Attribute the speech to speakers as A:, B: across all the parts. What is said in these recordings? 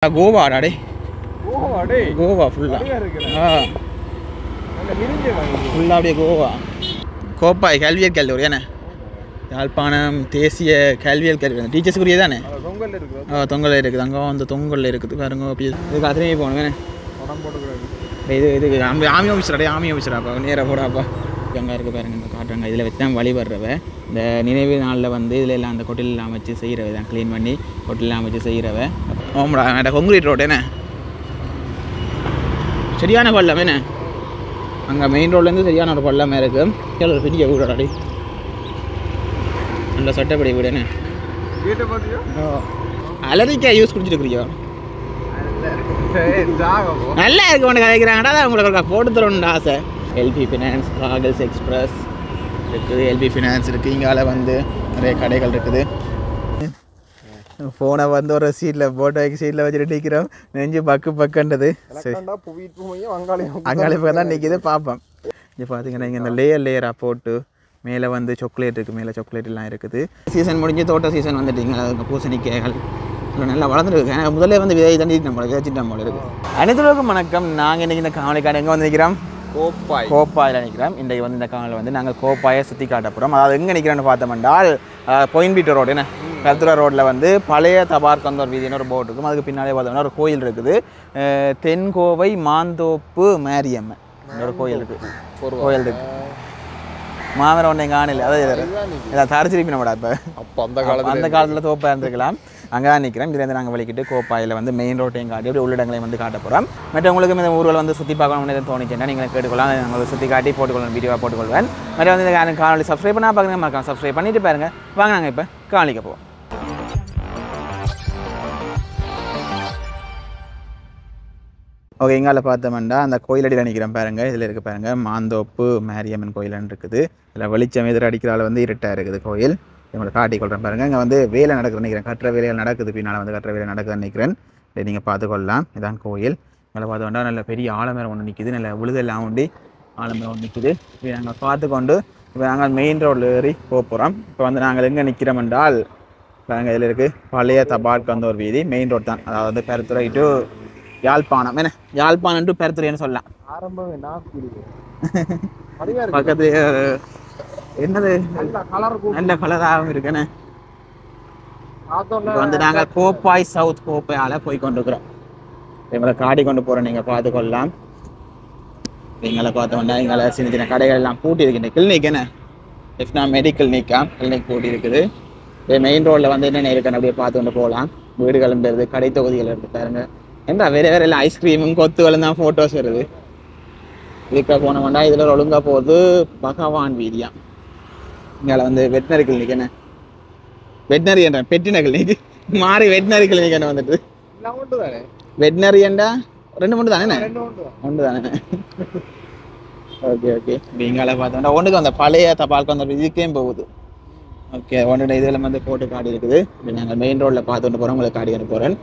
A: கோவாடா டே கோவா ஃபுல்லாக ஃபுல்லாக அப்படியே கோவா கோப்பாய் கல்வியல் கல்லூரி ஏண்ணே யாழ்ப்பாணம் தேசிய கல்வியல் கல்லூரி டீச்சர்ஸுக்குரிய தானே தொங்கல் இருக்குது அங்கே அந்த தொங்கலில் இருக்குது பாருங்க அப்படி இதுக்கு அத்தனையே போகணும் வேணே இது ஆமி ஆஃபீஸரா ஆமி ஆஃபீஸராப்பா நேராக போடாப்பா அங்கே இருக்குது பாருங்க இந்த காட்டுறாங்க இதில் வச்சு தான் வழிபடுறவ இந்த நினைவு நாளில் வந்து இதில் எல்லாம் அந்த கொட்டிலெலாம் அமைச்சு செய்கிறவ தான் க்ளீன் பண்ணி கொட்டிலெலாம் அமைச்சு செய்கிறவ ஓம்டா வேண்டாம் கொங்கிரீட் ரோடு என்ன சரியான பள்ளம் என்ன அங்கே மெயின் ரோட்லேருந்து சரியான ஒரு பள்ளமே இருக்குது ஒரு பெரிய வீடாடி நல்ல சட்டப்படி வீடு என்ன அலரிக்காய் யூஸ் குடிச்சிருக்கிறியோ நல்லா இருக்கு உனக்கு கதைக்கிறாங்கடா தான் உங்களுக்கு போட்டு தரணும்னு ஆசை எல்பி ஃபினான்ஸ் ராகல்ஸ் எக்ஸ்பிரஸ் இருக்குது எல்பி ஃபினான்ஸ் இருக்குது இங்கால வந்து நிறைய கடைகள் இருக்குது ஃபோனை வந்து ஒரு சீட்டில் போட்டோக்கு சீட்டில் வச்சுட்டு நிற்கிறோம் நெஞ்சு பக்குன்றது சரி அங்காளி இப்போ தான் நிற்கிது பார்ப்போம் இங்கே பார்த்தீங்கன்னா இங்கே இந்த லேயராக போட்டு மேலே வந்து சாக்லேட் இருக்குது மேலே சாக்லேட்லாம் இருக்குது சீசன் முடிஞ்சு தோட்ட சீசன் வந்துட்டீங்க பூசணிக்காய்கள் நல்லா வளர்ந்துருக்கு ஏன்னா முதல்ல வந்து விதை தண்டி நம்மளுக்கு வச்சுட்டு நம்மளுக்கு இருக்குது அனைத்துலகம் வணக்கம் நாங்கள் இன்றைக்கி இந்த காணொலிக்கான எங்கே வந்து நிற்கிறோம் கோப்பாயில் நிற்கிறோம் இன்றைக்கு வந்து இந்த காணொலி வந்து நாங்கள் கோப்பாயை சுற்றி காட்ட போகிறோம் அதாவது எங்கே நிற்கிறோன்னு பார்த்தோம்னால் பொயின்பீட்டர் ரோடு என்ன கருத்துரா ரோட்டில் வந்து பழைய தபார்கந்தோர் வீதின்னு ஒரு போர்டு இருக்கும் அதுக்கு பின்னாலே பார்த்தோம்னா ஒரு கோயில் இருக்குது தென்கோவை மாந்தோப்பு மேரியம்மன் ஒரு கோயில் இருக்குது கோயில் இருக்குது மாமரம் ஒன்று எங்கள் ஆணில் அதாவது இதை தரிச்சிருப்பினோட இப்போ அந்த காலத்தில் தோப்பாக இருந்திருக்கலாம் அங்கே தான் நிற்கிறோம் இதுலேருந்து நாங்கள் வலிக்கிட்டு கோப்பாயில் வந்து மெயின் ரோட்டையும் காட்டி அப்படி உள்ளிடங்களையும் வந்து காட்ட போகிறோம் மற்றவங்களுக்கும் இந்த ஊர்களை வந்து சுற்றி பார்க்கணும்னு எதுவும் தோணிச்சுன்னா நீங்கள் கேட்டுக்கொள்ளலாம் நாங்கள் சுற்றி காட்டி போட்டுக்கொள்ளணும் வீடியோவாக போட்டுக்கொள்வேன் மற்ற வந்து இந்த காணொலி சப்ஸ்கிரைப் பண்ணால் பார்க்குறேன் மறக்காம சப்ஸ்கிரைப் பண்ணிட்டு பாருங்க வாங்க நாங்கள் இப்போ காணொலிக்க போவோம் ஓகே இங்கால பார்த்தோம்னா அந்த கோயிலடியில் நிற்கிறேன் பாருங்கள் இதில் இருக்குது பாருங்கள் மாந்தோப்பு மேரியம்மன் கோயில்னு இருக்குது இதில் வெளிச்சம் எதிர அடிக்கிறால வந்து இருட்டாக இருக்குது கோயில் இவங்களை காட்டிக்கொள்கிறேன் பாருங்கள் இங்கே வந்து வேலை நடக்குதுன்னு நினைக்கிறேன் கட்டுற வேலைகள் நடக்குது பின்னால் வந்து கட்டுற வேலை நடக்குதுன்னு நினைக்கிறேன் இதை நீங்கள் பார்த்துக்கொள்ளலாம் இதான் கோயில் இதில் பார்த்தோம்னா நல்ல பெரிய ஆலமரம் ஒன்று நிற்கிது நல்ல உழுதெல்லாம் உண்டி ஆலமரம் ஒன்று நிற்கிது இப்போ நாங்கள் பார்த்துக்கொண்டு இப்போ நாங்கள் மெயின் ரோட்டில் ஏறி போக போகிறோம் இப்போ வந்து நாங்கள் எங்கே நிற்கிறோம் என்றால் பாருங்கள் இதில் இருக்குது பழைய தபார்கந்தோர் வீதி மெயின் ரோட் தான் அதாவது பெருத்துறை டு யாழ்ப்பாணம் என்ன யாழ்ப்பாணம் டு பெருத்துறைன்னு சொல்லலாம் பக்கத்துலேயே என்னது நல்ல கலராகவும் இருக்குன்னு வந்து நாங்கள் கோப்பாய் சவுத் கோப்பாயால் போய் கொண்டிருக்கிறோம் எங்களை காடி கொண்டு போகிறோம் நீங்கள் பார்த்துக்கொள்ளலாம் எங்களை பார்த்தோம்னா எங்களை சின்ன சின்ன கடைகள் எல்லாம் பூட்டி இருக்கின்ற கிளினிக் என்ன எஃப்னா மெடிக்கல் கிளினிக் பூட்டி இருக்குது மெயின் ரோட்டில் வந்து என்னென்ன இருக்குன்னு அப்படியே பார்த்து கொண்டு போகலாம் வீடுகளும் வருது கடை தொகுதிகள் இருக்குது பாருங்க ஏன்டா வேறு எல்லாம் ஐஸ்கிரீமும் கொத்துகளும் தான் ஃபோட்டோஸ் வருது இதுக்காக போனோம்னா இதில் ஒழுங்காக போகுது பகவான் வீதியா இங்கே வந்து வெட்டினரி கிளினிக் என்ன வெட்டினரி என்ற பெட்டின கிளினிக் மாறி வெட்டினரி கிளினிக் என்ன வந்துட்டு வெட்டினரி என்றா ரெண்டு மட்டும் தானே ஒன்று தானே ஓகே ஓகே இங்கால பார்த்தோம்னா ஒன்றுக்கு அந்த பழைய தபால்க்கு அந்த இதுக்கேயும் போகுது ஓகே ஒன்று இதில் வந்து போட்டு காடி இருக்குது இப்போ நாங்கள் மெயின் ரோட்டில் பார்த்துட்டு போகிறோம் உங்களுக்கு காடி போகிறேன்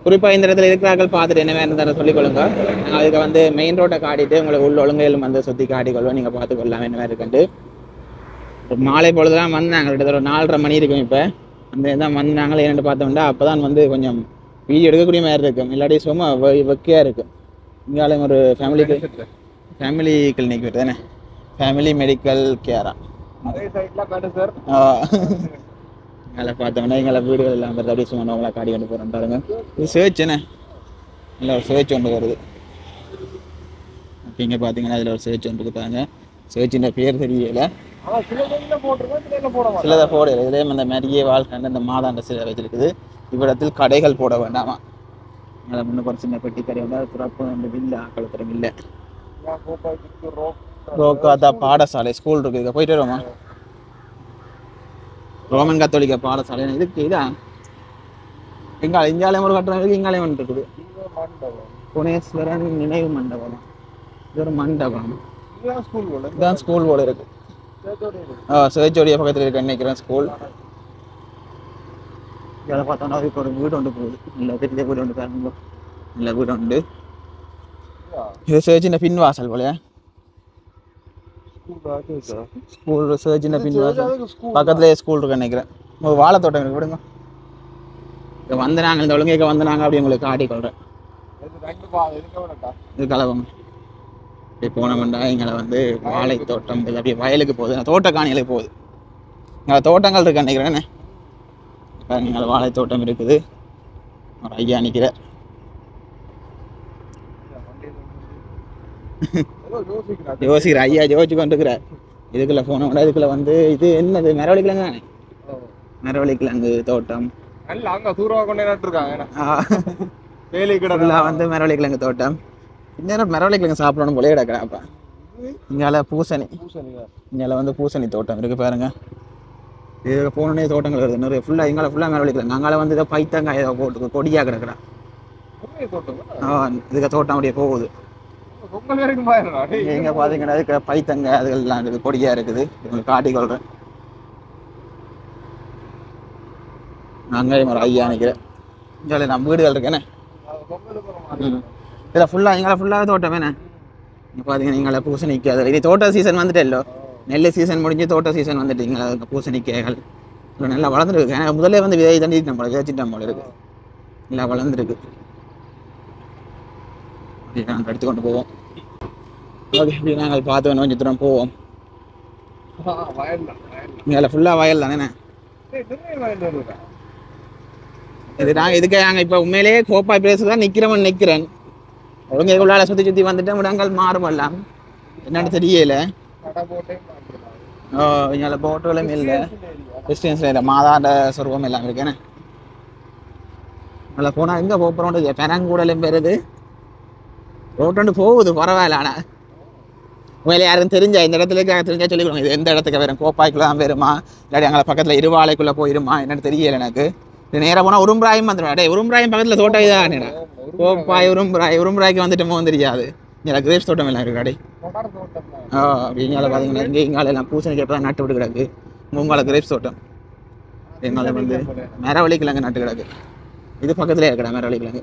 A: குறிப்பாக இந்த இடத்துல இருக்கிறார்கள் பார்த்துட்டு என்ன வேணும் சொல்லிக்கொள்ளுங்க நாங்கள் அதுக்கு வந்து மெயின் ரோட்டை காட்டிட்டு உங்களுக்கு உள்ள ஒழுங்கையிலும் வந்து சுற்றி காட்டிக்கொள்வோம் நீங்கள் பார்த்துக்கொள்ளலாம் என்ன மாதிரி இருக்குன்ட்டு மாலை பொழுதுலாம் வந்து நாங்கள் கிட்டத்தட்ட 4:30 மணி இருக்கும் இப்போ அந்த இதான் வந்து நாங்கள் என்னென்னு பார்த்தோம்னா அப்போ தான் வந்து கொஞ்சம் வீடியோ எடுக்கக்கூடிய மாதிரி இருக்கும் இல்லாட்டி சும்மா வெக்கையாக இருக்கும் இங்காலும் ஒரு ஃபேமிலி கிளினிக் வருது தானே ஃபேமிலி மெடிக்கல் கேரா நல்லா பார்த்தோம்னா எங்களை வீடுகள் எல்லாம் வருது அப்படியே சும்மா அவங்களா காடி கொண்டு போகிறோம் பாருங்க இது சர்ச் என்ன இல்லை ஒரு சர்ச் ஒன்று வருது ஓகே இங்கே பார்த்தீங்கன்னா அதில் ஒரு சர்ச் ஒன்று பாருங்க சர்ச்சின் பேர் தெரியல சிலதை போடல இதே அந்த மாதிரியே வாழ்க்கை இந்த மாதாண்ட சிலை வச்சிருக்குது இவ்விடத்தில் கடைகள் போட வேண்டாமா அதை முன்னுக்கு ஒரு சின்ன பெட்டி கடை வந்து அது துறப்பு அந்த வில்லை ஆக்களத்துறம் இல்லை ரோக்காத்தா பாடசாலை ஸ்கூல் இருக்குது இதை போயிட்டு வருவோமா ரோமன் கத்தோலிக்க பாடசாலை இதுக்கு இதான் இங்காலயம் ஒரு கட்டணம் இருக்குது இங்காலயம் ஒன்று இருக்குது புனேஸ்வரன் நினைவு மண்டபம் இது ஒரு மண்டபம் இதுதான் ஸ்கூல் போல இருக்கு சேச்சோடைய பக்கத்தில் இருக்க நினைக்கிறேன் ஸ்கூல் இதை பார்த்தோம்னா இப்போ ஒரு வீடு ஒன்று போகுது இல்லை பெரிய வீடு ஒன்று பாருங்க இல்லை வீடு உண்டு இது சேச்சின பின் வாசல் போலையா ஸ்கூல் சர்ச்சின பின் வாசல் பக்கத்துலேயே ஸ்கூல் இருக்கு நினைக்கிறேன் ஒரு வாழை தோட்டம் இருக்கு விடுங்க இங்கே வந்து நாங்கள் இந்த ஒழுங்கைக்கு வந்து நாங்கள் அப்படி உங்களுக்கு காட்டிக்கொள்கிறேன். இது கலவம் இப்படி போனோம்னா எங்களை வந்து வாழை தோட்டம் இது அப்படியே வயலுக்கு போகுது, தோட்டக்காணிகளுக்கு போகுது. இங்கே தோட்டங்கள் இருக்கு நினைக்கிறேன்னு நீங்கள் வாழை தோட்டம் இருக்குது. ஒரு ஐயா நிற்கிறார். யோசிக்கிற ஐயா யோசிச்சு கொண்டிருக்கிறார். இதுக்குள்ள போனோம்னா இதுக்குள்ள வந்து இது என்னது மரவள்ளி கிழங்கு தானே? மரவள்ளி கிழங்கு தோட்டம் வந்து மரவள்ளி கிழங்கு தோட்டம். இந்நேரம் மரவள்ளி கிழங்கு சாப்பிடணும் போலே கிடக்குறாப்பா. இங்கால பூசணி, இங்கால வந்து பூசணி தோட்டம் இருக்கு பாருங்க. இது போனோடனே தோட்டங்கள் வருது நிறைய. ஃபுல்லாக எங்களை ஃபுல்லாக மரவள்ளி கிழங்கு. அங்கால வந்து இதை பைத்தங்காய் ஏதோ போட்டு கொடியாக கிடக்குறான். இதுக்கு தோட்டம் அப்படியே போகுது. எங்க பாத்தீங்கன்னா அதுக்கு பைத்தங்க அதுகள்லாம் இருக்குது, கொடியா இருக்குது. உங்களுக்கு காட்டிக்கொள்றேன். நாங்கள் ஒரு ஐயா நினைக்கிறேன். இங்கே நம்ம வீடுகள் இருக்கேனே இதில் ஃபுல்லாக எங்களை ஃபுல்லாக தோட்டம் வேணே. இங்கே பார்த்தீங்கன்னா எங்களை பூசணிக்காய் இது தோட்ட சீசன் வந்துட்டு இல்லை, நெல் சீசன் முடிஞ்சு தோட்ட சீசன் வந்துட்டு இங்கே பூசணிக்காய்கள் நல்லா வளர்ந்துருக்கு. ஏன்னா முதல்ல வந்து விதை தண்டி நம்மளை விதைச்சிட்டு நம்மள இருக்கு நல்லா வளர்ந்துருக்கு. நாங்கள் எடுத்துக்கொண்டு போவோம். ஓகே, இப்படி நாங்கள் பார்த்து வேணும் கொஞ்சம் தூரம் போவோம். இங்கே ஃபுல்லாக வயல் தானே. இது நாங்கள் இதுக்கு நாங்கள் இப்போ உண்மையிலேயே கோப்பாய் பிளேஸ் தான் நிற்கிறேன். ஒழுங்கைக்குள்ளால சுற்றி வந்துட்டு இடங்கள் மாறுமெல்லாம் என்னன்னு தெரியல. இங்கே போட்டுகளும் இல்லை, கிறிஸ்டியன்ஸில் இல்லை, மாதாண்ட சொருவம் எல்லாம் இருக்கேன்னு. அதில் போனால் எங்கே போகிறோம் பெரங்கூடலும் பெறுது ரோட்டு போகுது பரவாயில்ல. ஆனால் உண்மையிலே யாரும் தெரிஞ்சா இந்த இடத்துல தெரிஞ்சா சொல்லிக்கணும். இது எந்த இடத்துக்கு வரும், கோப்பாய்க்குள்ள தான் வருமா இல்லாட்டி அங்கே பக்கத்தில் இருவாளைக்குள்ளே போயிருமா என்னன்னு தெரியல எனக்கு. இது நேராக போனால் உரும்புராயும் வந்துடும். அடே உரும்புராயும் பக்கத்தில் தோட்டம் இதானே, கோப்பாய் உரும்புராய்க்கு வந்துட்டு தெரியாது. இங்கே கிரேப்ஸ் தோட்டம் எல்லாம் இருக்கு. கடை இங்கால பார்த்தீங்கன்னா இங்கே இங்கால எல்லாம் பூசணிக்காய் நட்டு விட்டு கிடக்கு. உங்கால கிரேப்ஸ் தோட்டம் எங்கால வந்து மரவள்ளி கிழங்கு நட்டு கிடக்கு. இது பக்கத்துலேயே இருக்கடா மரவள்ளி கிழங்கு.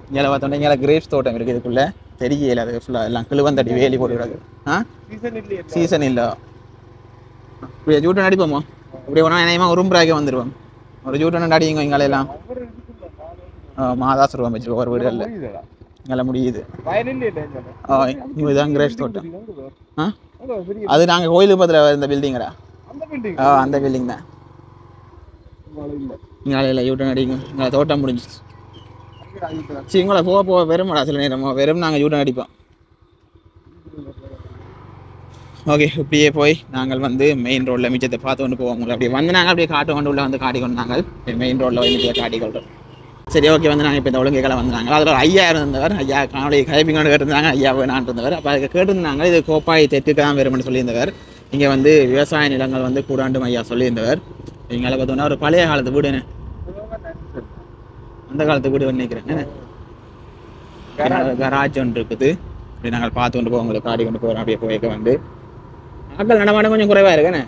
A: இங்கே பார்த்தோன்னா இங்கே கிரேப்ஸ் தோட்டம் இருக்குது. இதுக்குள்ளே தெரியல, அது ஃபுல்லாக எல்லாம் கிழுவந்தடி வேலி போட்டு கிடக்கு. சீசன் இல்லை. இப்படியே ஜூட்டன் அடிப்போமோ, இப்படி போனால் நினைமா உரும்புராய்க்கு வந்துடுவோம். ஒரு ஜூட்டன் அடிங்க இங்காலையெல்லாம் மாதாசுருவம் வச்சுருக்கோம் ஒரு வீடுகளில். இங்கே முடியுது. இதுதான் கிரேப்ஸ் தோட்டம். அது நாங்கள் கோயிலுக்கு பக்கத்தில் இந்த பில்டிங்கடா. அந்த பில்டிங் தான். இங்காலையில் யூட்டன் அடிங்க. இங்கே தோட்டம் முடிஞ்சிச்சு. சரி, உங்களை போக வெறும்டா சில நேரமோ வெறும் நாங்கள் யூட்டன் அடிப்போம். ஓகே, இப்படியே போய் நாங்கள் வந்து மெயின் ரோட்டில் மிச்சத்தை பார்த்து கொண்டு போவோம். உங்களை அப்படியே வந்து நாங்கள் அப்படியே காட்டு கொண்டு உள்ள வந்து காட்டிக்கொண்டு நாங்கள் மெயின் ரோட்டில் போய் மிச்சத்தை காட்டிக்கொள்கிறோம். சரி, ஓகே. வந்து நாங்கள் இப்போ இந்த ஒழுங்கைகளை வந்தாங்க. அதில் ஒரு ஐயா இருந்தவர். ஐயா காணொலி கைப்பிங்கோடு கேட்டிருந்தாங்க. ஐயா நான் இருந்தவர். அப்போ அதுக்கு கேட்டிருந்தாங்க இது கோப்பாய் தெற்குக்கு தான் வரும்னு சொல்லியிருந்தவர். இங்கே வந்து விவசாய நிலங்கள் வந்து கூடாண்டும் ஐயா சொல்லியிருந்தவர். எங்களை பார்த்தோன்னா ஒரு பழைய காலத்து வீடுன்னு, அந்த காலத்து வீடு நினைக்கிறேன். கராஜ் ஒன்று இருக்குது. இப்படி நாங்கள் பார்த்து கொண்டு போவோம், உங்களுக்கு காடி கொண்டு போகிறோம். அப்படியே போய்க்க வந்து ஆக்கள் நடமாட்டம் கொஞ்சம் குறைவாக இருக்குண்ணே.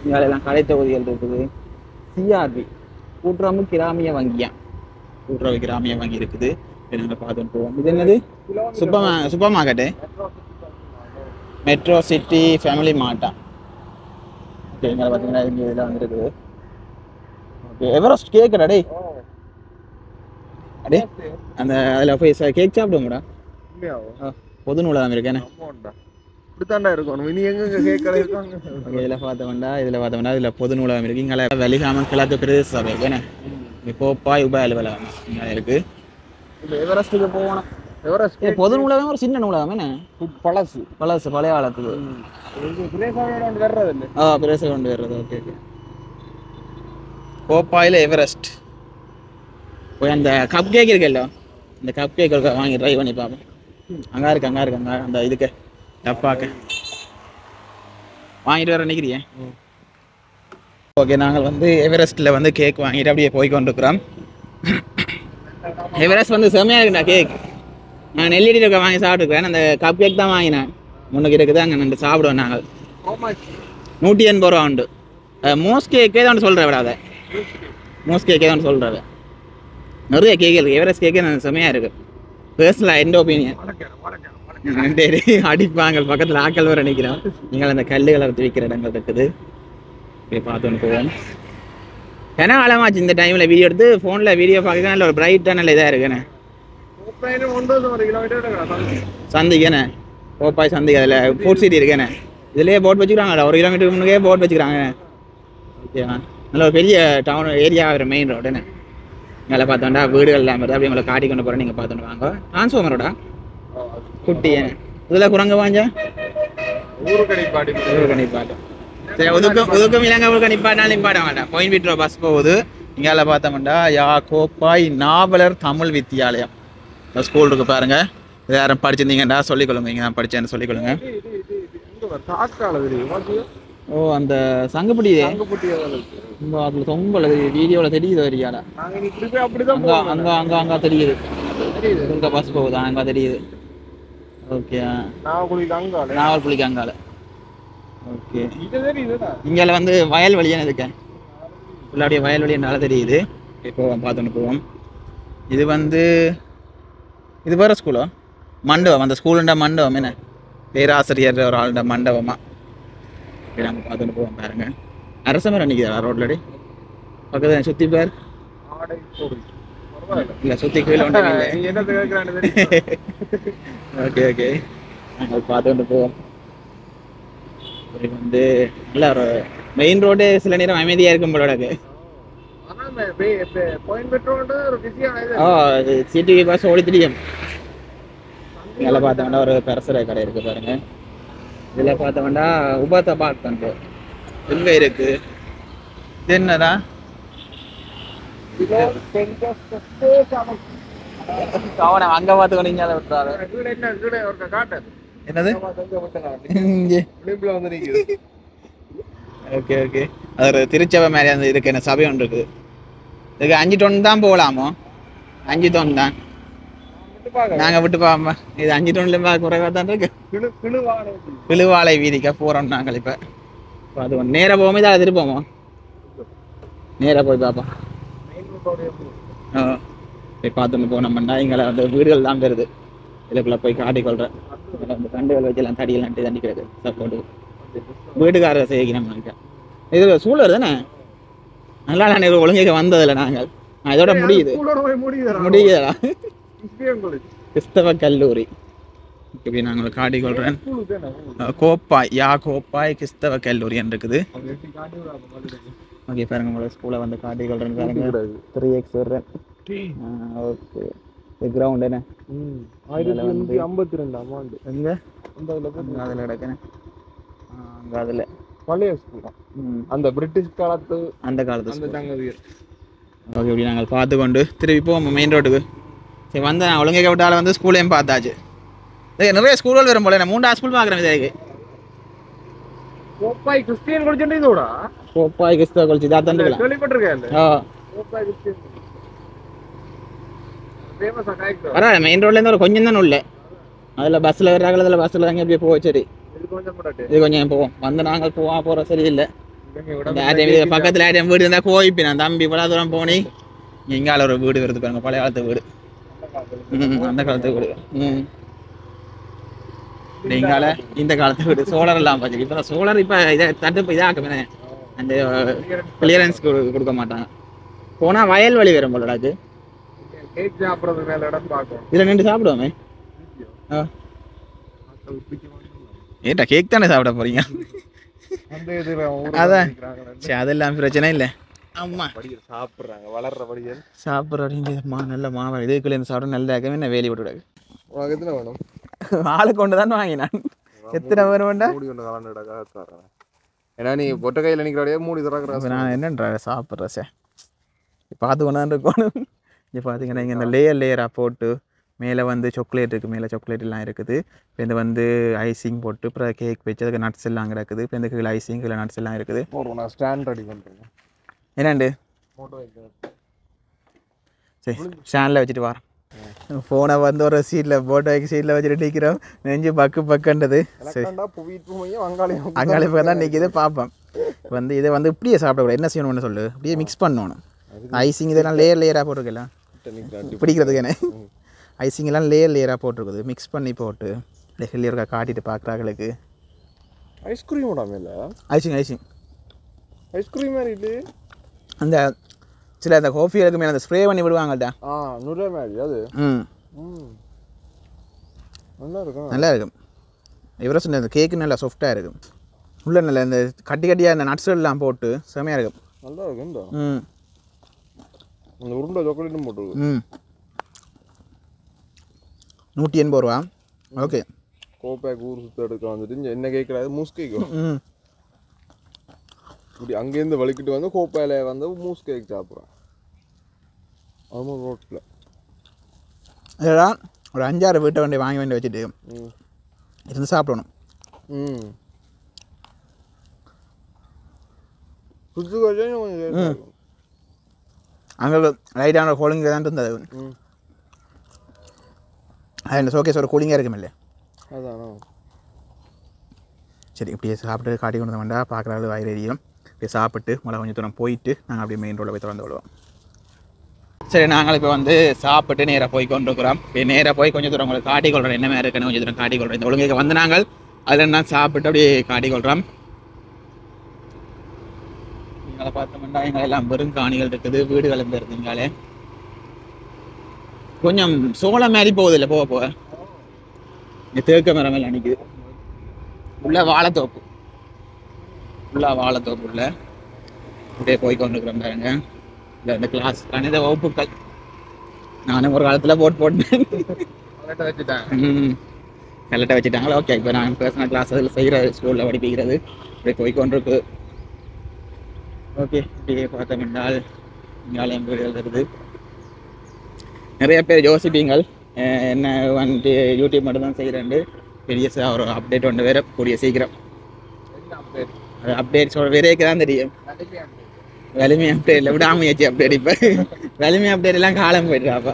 A: இங்கெல்லாம் கடை தொகுதிகள் இருக்குது. சிஆர்பி கூட்டுறவு கிராமிய வங்கியா, கூட்டுறவு கிராமிய வங்கி இருக்குது. நாங்கள் பார்த்துட்டு போவோம். இது என்னது? Super market, metro city family மார்ட்டா. ஓகே, இங்கே பார்த்தீங்கன்னா இங்கே இதில் வந்துருக்குது. ஓகே, எவரெஸ்ட் கேக்குடா டே. அடே அந்த அதில் போய் கேக் சாப்பிடுவோம்டா. பொது நூலகம் இருக்கேண்ணே.
B: இப்படித்தாண்டா இருக்கும். இனி எங்க கேட்கல இருக்காங்க.
A: இதில் பார்த்தோம்னா இதில் பொது நூலகம் இருக்குது. இங்கே வெளிகாமன் கிழக்கு பிரதேச சபை இருக்கேண்ணே. இங்கே கோப்பாய் உப அலுவலகம் இங்கே இருக்குது. இப்போ எவரெஸ்ட்டுக்கு போகணும். எவரெஸ்ட் பொது நூலகம் ஒரு சின்ன நூலகம் என்ன, பழசு பழைய காலத்துக்கு. பிரேச கொண்டு வர்றது. Okay okay. கோப்பாயில் எவரெஸ்ட் போய் அந்த கப் கேக் இருக்குல்ல, இந்த கப் கேக் வாங்கி ட்ரை பண்ணி பார்ப்போம். அங்கே இருக்கு அந்த இதுக்கு டப்பாக்க வாங்கிட்டு வர நினைக்கிறியே. ஓகே, நாங்கள் வந்து எவரெஸ்ட்டில் வந்து கேக் வாங்கிட்டு அப்படியே போய் கொண்டிருக்கிறோம். எவரெஸ்ட் வந்து செம்மையாக இருக்குண்ணா கேக். நான் நெல்லிடி இருக்க வாங்கி சாப்பிட்டுருக்கேன். அந்த கப் கேக் தான் வாங்கினேன். முன்னுக்கு இருக்குது, அங்கே நின்று சாப்பிடுவோம் நாங்கள். 180 ரூபா உண்டு. மோஸ் கேக்கே தான் சொல்கிறேன் விடாத, மோஸ் கேக்கே தான் சொல்கிறேன். நிறைய கேக் இருக்குது. எவரெஸ்ட் கேக்கே நான் செம்மையாக இருக்குது. பர்சனலாக எந்த ஒப்பீனியன். அடிப்பாங்க பக்கத்தில் ஆக்கள் வர நினைக்கிறோம். நீங்கள் அந்த கல்லுகளை விற்கிற இடங்கள் இருக்குது. போய் பார்த்துன்னு போவோம். ஏன்னா ஆழமாச்சு இந்த டைமில் வீடியோ எடுத்து ஃபோனில் வீடியோ பார்க்க நல்ல ஒரு பிரைட்டாக நல்ல இதாக இருக்குண்ணே. சந்திக்கண்ணே கோப்பாய் சந்திக்கு அதில் ஃபுட் சிட்டி இருக்கேண்ணே. இதுலேயே போட் வச்சுக்கிறாங்க, 1 கிலோமீட்டருக்கு முன்னே போட் வச்சுக்கிறாங்க. ஓகேண்ணா, நல்ல ஒரு பெரிய டவுன் ஏரியா ஆகிற மெயின் ரோடுண்ணே. மேலே பார்த்தோம்டா வீடுகள் எல்லாம் வருது. அப்படி உங்களை காட்டி கொண்டு போகிறேன், நீங்கள் பார்த்துட்டு வாங்க. டிரான்ஸ்ஃபார்மரோடா குட்டி இதில் குரங்க வாங்க ஊருக்கணிப்பாட்டு. சரி, உதுக்கும் இலங்கை ஊருக்கணிப்பாட்டினாலும் நிப்பாட்ட மாட்டேன். பாயிண்ட் விட்ரோ பஸ் போகுது. இங்கே பார்த்தோம்டா யாக்கோப்பாய் நாவலர் தமிழ் வித்தியாலயம் ஸ்கூல் இருக்கு பாருங்க. இது யாரும் படிச்சிருந்தீங்கடா சொல்லிக்கொள்ளுங்க, இங்கே நான் படித்தேன்னு சொல்லிக்கொள்ளுங்க. ஓ, அந்த சங்குப்பட்டி அதில் ரொம்ப வீடியோவில் தெரியுது வரியாடா. அங்கே அங்கே அங்கே தெரியுது இங்கே பஸ் போகுது, அங்கே தெரியுது. ஓகே, நாவல்புலிக்கு அங்கால. ஓகே, இங்கே வந்து வயல்வெளியானு இருக்கேன். ஃபுல்லாக வயல்வெளி என்னால் தெரியுது. இப்போ பார்த்துன்னு போவோம். இது வந்து இது வேறு ஸ்கூலோ மண்டபம், அந்த ஸ்கூலுண்ட மண்டபம் என்ன பேராசிரியர் ஒரு ஆளுட மண்டபமா. நம்ம பார்த்துட்டு போவோம் பாருங்க. அரச மரம் நிற்கிதா ரோட்லடி பக்கத்தில் சுற்றி பேர் இல்லை சுற்றி கீழே ஒன்றும் இல்லை. ஓகே ஓகே, நாங்கள் பார்த்துட்டு போவோம். இது வந்து நல்ல ஒரு மெயின் ரோடு சில நேரம் அமைதியாக இருக்கும் போல இருக்கு. சிடி பஸ் ஓடி தெரியும். இதில் பார்த்தோம்னா ஒரு பெருசரை கடை இருக்கு பாருங்க. இதில் பார்த்தோம்னா உபத்த பார்க்க எங்க இருக்கு இது என்னடா கவனம் அங்க பார்த்துக்கொண்டீங்க விட்டுறாரு. என்னது ஓகே ஓகே, அது ஒரு திருச்சபை மாதிரி அந்த இருக்கு. என்ன சபை ஒன்று இருக்குது. இதுக்கு 5 டொன் தான் போகலாமோ? 5 டொன் தான் நாங்கள் விட்டு பாப்போம். இது 5 டொன்ல குறைவாக தான் இருக்கு. பிழுவாலை வீதிக்கா போகிறோம் நாங்கள். இப்போ அது நேராக போவோம், இதை திருப்போமோ? நேராக போய் பார்ப்போம். போய் பார்த்துன்னு போனோம்னா இங்கே வந்து வீடுகள் தான் வருது. இதுக்குள்ளே போய் காட்டிக்கொள்கிறேன். அந்த கண்டுகள் வச்செல்லாம் தடியெல்லாம் தண்டிக்கிறது சப்போர்ட்டு வீட்டுக்காரரை செய்யணும். இது சூழல் தானே நல்லா நான் ஒழுங்காக வந்ததில்லை. நாங்கள் இதோட முடியுதா கிறிஸ்தவ கல்லூரி இப்படி நாங்கள் காட்டிக்கொள்கிறேன். கோப்பாய் கோப்பாய் கிறிஸ்தவ கல்லூரி இருக்குது. ஓகே பாருங்க, உங்களோட ஸ்கூலை வந்து காட்டிக்கொள்கிறேன் பாருங்க. 3x வர்றேன். ஓகே, கிரவுண்ட் என்ன
B: 1952 ஆமாண்டு எங்க
A: அதில் கிடக்குறேன். அங்கே அதில்
B: பழைய ஸ்கூல் அந்த பிரிட்டிஷ் காலத்து அந்த
A: சங்கவியர். ஓகே, இப்படி நாங்கள் பார்த்து கொண்டு திருப்பி போவோம் மெயின் ரோட்டுக்கு. சரி, வந்து நான் ஒழுங்கை விட்டால வந்து ஸ்கூலையும் பார்த்தாச்சு. நிறைய ஸ்கூல்கள் வரும் போல. 3 ஸ்கூல் பார்க்குறேன். இதுக்கு
B: கோப்பாய் கிறிஸ்டியன் காலேஜ் இதோடா
A: கோப்பாய் கிறிஸ்தவ காலேஜ் இதா தண்டுக்கலாம்
B: கேள்விப்பட்டிருக்கேன். கோப்பாய் கிறிஸ்டியன் ஃபேமஸ் ஆகாய்க்கு
A: பரவாயில்ல. மெயின் ரோட்லேருந்து ஒரு கொஞ்சம் தான் உள்ள. அதில் பஸ்ஸில் வர்றாங்க, அதில் பஸ்ஸில் தாங்க அப்படியே போவோம். சரி, இது கொஞ்சம் போவோம். வந்து நாங்கள் போகிற சரியில்லை. பக்கத்தில் ஆட்டம் வீடு இருந்தால் கோயிப்பி நான் தம்பி பல தூரம் போனி. எங்கால ஒரு வீடு வருது பாருங்க, பழைய காலத்து வீடு. அந்த காலத்து வீடு. நீங்கால இந்த காலத்து வீடு சோழர் எல்லாம் பார்த்து. இப்போ சோழர் இப்போ இதை தட்டு இதாக்குமே அந்த கிளியரன்ஸ் கொடுக்க மாட்டாங்க. போனால் வயல்வெளி வரும் போல அது. இதில் நின்று சாப்பிடுவோமே. ஏட்டா கேக் தானே சாப்பிட போறீங்க? அதான் சரி, அதெல்லாம் பிரச்சனை இல்லை. ஆமா,
B: சாப்பிட்றாங்க வளர்றபடியே
A: சாப்பிட்றீங்கம்மா. நல்ல மாவை இதுக்குள்ளேருந்து சாப்பிட நல்லா என்ன வேலி விட்டுடாது.
B: எத்தனை வேணும்?
A: ஆளு கொண்டு தான் வாங்கினான். எத்தனை வேணும்டா?
B: ஏன்னா நீ பொட்ட கையில் நிற்கிறோடைய மூடி திறக்கிற.
A: நான் என்னன்றா சாப்பிட்றேன் சார். பார்த்து கொண்டாந்து இருக்கணும். இங்கே பார்த்தீங்கன்னா இங்கே இந்த லேயராக போட்டு மேலே வந்து சாக்லேட் இருக்குது. மேலே சாக்லேட் எல்லாம் இருக்குது. இப்போ இந்த வந்து ஐசிங் போட்டு அப்புறம் கேக் வச்சு அதுக்கு நட்ஸ் எல்லாம் கிடக்குது. இப்போ இந்த கீழே ஐசிங் கீழே நட்ஸ் எல்லாம் இருக்குது.
B: நான் ஸ்டாண்ட் ரெடி பண்ணுறேன்.
A: என்னண்டு சரி ஸ்டாண்டில் வச்சுட்டு வரேன். ஃபோனை வந்து ஒரு சீட்டில் போட்டோ வைக்க சீட்டில் வச்சுட்டு நிற்கிறோம். நெஞ்சு பக்குன்றது. சரி, அங்காளி பக்கம் தான் நிற்கிது. பார்ப்போம். வந்து இதை வந்து இப்படியே சாப்பிடக்கூடாது. என்ன செய்யணும்னு சொல்லு, இப்படியே மிக்ஸ் பண்ணணும். ஐசிங் இதெல்லாம் லேயராக போட்டிருக்கலாம் பிடிக்கிறதுக்கு. என்ன ஐசிங் எல்லாம் லேயராக போட்டிருக்குது. மிக்ஸ் பண்ணி போட்டு ஹெல்லியருக்கா காட்டிட்டு பார்க்குறாங்களுக்கு.
B: ஐஸ்கிரீமோட மேலே
A: ஐசிங்
B: ஐஸ்கிரீம் மாதிரி இது
A: அந்த சில அந்த காஃபிகளுக்கு மேலே அந்த ஸ்ப்ரே பண்ணி விடுவாங்கள்டா.
B: நுரை மாதிரி அது. நல்லா இருக்கும். நல்லா இருக்கும்.
A: இவரை சொன்ன அந்த கேக்கு நல்லா சாஃப்டாக இருக்கும். உள்ள நல்ல இந்த கட்டி கட்டியாக இந்த நட்ஸ் எல்லாம் போட்டு செமையாக இருக்கும்.
B: நல்லா இருக்கும். இந்த உருண்டை சாக்லேட்டும் போட்டு
A: 180 ரூபா. ஓகே.
B: கோப்பேக் ஊர் சுத்த எடுக்க வந்துட்டு என்ன கேட்கறாது மூஸ் கேக். இப்படி அங்கேருந்து வலிக்கிட்டு வந்து கோப்பையில வந்து மூஸ் கேக் சாப்பிட்றேன். அதுவும் ரோட்டில்
A: இதெல்லாம் ஒரு 5-6 வீட்டை வண்டி வாங்கி வேண்டி வச்சுட்டு இருந்து சாப்பிடணும். அங்கே லைட்டான கூலிங் தான் இருந்தது. அது இந்த ஷோகேஸ் ஒரு கூலிங்காக இருக்கும் இல்லையா?
B: அதானோ.
A: சரி இப்படியே சாப்பிட்டு காட்டி கொண்டு வேண்டாம் பார்க்குறாரு வயிறு எரியும். இப்படியே சாப்பிட்டு மழை கொஞ்சம் தூரம் போயிட்டு நாங்கள் அப்படியே மெயின் ரோடில் போய் திறந்து விடுவோம். சரி நாங்கள் இப்போ வந்து சாப்பிட்டு நேராக போய் கொண்டு இருக்கிறோம். இப்போ நேராக போய் கொஞ்சம் தூரம் உங்களுக்கு காட்டிக்கொள்கிறோம். என்ன மாதிரி இருக்குன்னு கொஞ்சம் தூரம் காட்டிக்கொள்கிறோம். இந்த ஒழுங்கு வந்து நாங்கள் அதில் நான் சாப்பிட்டு அப்படியே காட்டிக்கொள்கிறோம். எங்களை பார்த்தோம்னா எங்களை எல்லாம் வெறும் காணிகள் இருக்குது, வீடுகள் இருக்குது. இங்காலே கொஞ்சம் சோளம் மாதிரி போகுது இல்லை போக போக. இங்கே தேக்க மரம் எல்லாம் நிற்குது. உள்ள வாழைத்தோப்பு, ஃபுல்லாக வாழைத்தோப்பு உள்ள அப்படியே போய் கொண்டு இருக்கிறோம் பாருங்க. இல்லை இந்த கிளாஸ் கணித வகுப்புகள் நானும் ஒரு காலத்தில் போட்டேன். கரெக்டாக வச்சுட்டாங்களா? ஓகே. இப்போ நான் பர்சனல் கிளாஸ் அதில் செய்கிற ஸ்கூலில் படிப்பிக்கிறது அப்படியே போய் கொண்டிருக்கு. ஓகே. இப்படியே பார்த்தோம் என்றால் இங்காலயம் வீடுகள் இருக்குது. நிறைய பேர் யோசிப்பீங்கள் என்ன வந்துட்டு யூடியூப் மட்டும் தான் செய்கிறேன். பெரிய ஒரு அப்டேட் ஒன்று வேறு கூடிய சீக்கிரம். அது அப்டேட் சொல்ல வேறேக்கு தான் தெரியும். வலிமை அப்டேட் இல்லை, விடாமுயற்சி அப்டேட். இப்போ வலிமை அப்டேட் எல்லாம் காலம் போயிட்டுறாப்பா.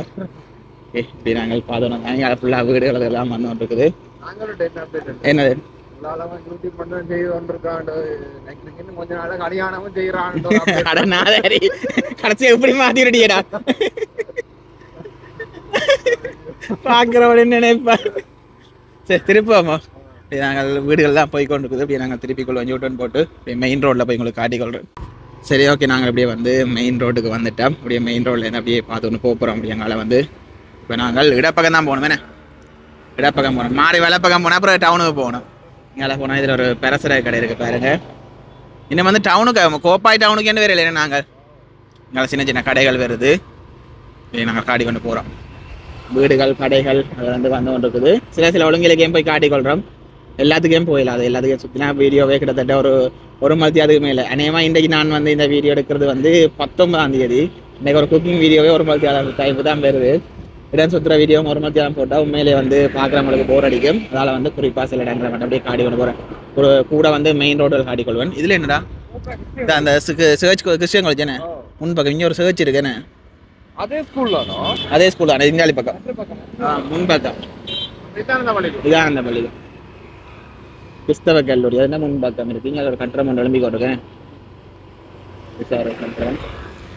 A: ஓகே. இப்படி நாங்கள் பார்த்தோம். நாங்கள் ஃபுல்லாக வீடுகள் எல்லாம் வந்துட்டு இருக்குது. என்னது கடைசியாக எப்படி மாத்திரடியடா பார்க்குறவன் நினைப்பா. சரி திருப்போமா. இப்படி நாங்கள் வீடுகள் தான் போய் கொண்டு இருக்குது. அப்படியே நாங்கள் திருப்பி கொள்வோம் யூட்டன் போட்டு அப்படியே மெயின் ரோட்டில் போய் உங்களுக்கு காட்டிக்கொள்கிறோம். சரி ஓகே. நாங்கள் அப்படியே வந்து மெயின் ரோட்டுக்கு வந்துட்டோம். அப்படியே மெயின் ரோட்டில் என்ன அப்படியே பார்த்து ஒன்று போகிறோம். அப்படி எங்களை வந்து இப்போ நாங்கள் இடப்பக்கம் தான் போகணும். என்ன இடப்பக்கம் போகணும், மாறி வலப்பக்கம் போனால் அப்புறம் டவுனுக்கு போகணும். இங்கே போனால் இதில் ஒரு பெரசரை கடை இருக்குது பாருங்க. இன்னும் வந்து டவுனுக்கு கோப்பாய் டவுனுக்கு என்ன வேறு இல்லை. நாங்கள் இங்கே சின்ன சின்ன கடைகள் வருது. நாங்கள் காட்டி கொண்டு போகிறோம். வீடுகள் கடைகள் அது வந்து கொண்டு இருக்குது. சில ஒழுங்கிலேயும் போய் காட்டிக்கொள்கிறோம். எல்லாத்துக்கும் போயிடலாம். அது எல்லாத்துக்கும் சுற்றினா வீடியோவே கிட்டத்தட்ட ஒரு மதியத்துக்கு மேலே. அநேகமாக இன்றைக்கு நான் வந்து இந்த வீடியோ எடுக்கிறது வந்து 19ஆம் தேதி. இன்றைக்கி ஒரு குக்கிங் வீடியோவே ஒரு மதியம் டைப்பு தான் வருது. இடம் சுற்றுற வீடியோ ஒரு மதியம் போட்டால் உண்மையிலே வந்து பார்க்குறவங்களுக்கு போர் அடிக்கும். அதனால் வந்து குறிப்பாக சில இடங்களை மட்டும் அப்படியே காட்டி கொண்டு போகிறேன். ஒரு கூட வந்து மெயின் ரோட்டில் காட்டிக்கொள்வேன். இதில் என்னடா அந்த சர்ச் கிறிஸ்டியன் காலேஜ் என்ன முன்பக்கம் இங்கே ஒரு சர்ச் இருக்குன்னு
B: அதே ஸ்கூல்
A: தானே இங்காலி பக்கம் முன்பக்கம் இதான் அந்த பள்ளி கிறிஸ்தவ கல்லூரி. அது என்ன முன்பக்கம் இருக்கு. இங்கே ஒரு கட்டுறம் ஒன்று எழும்பி கொண்டிருக்கேன். கட்டுறம்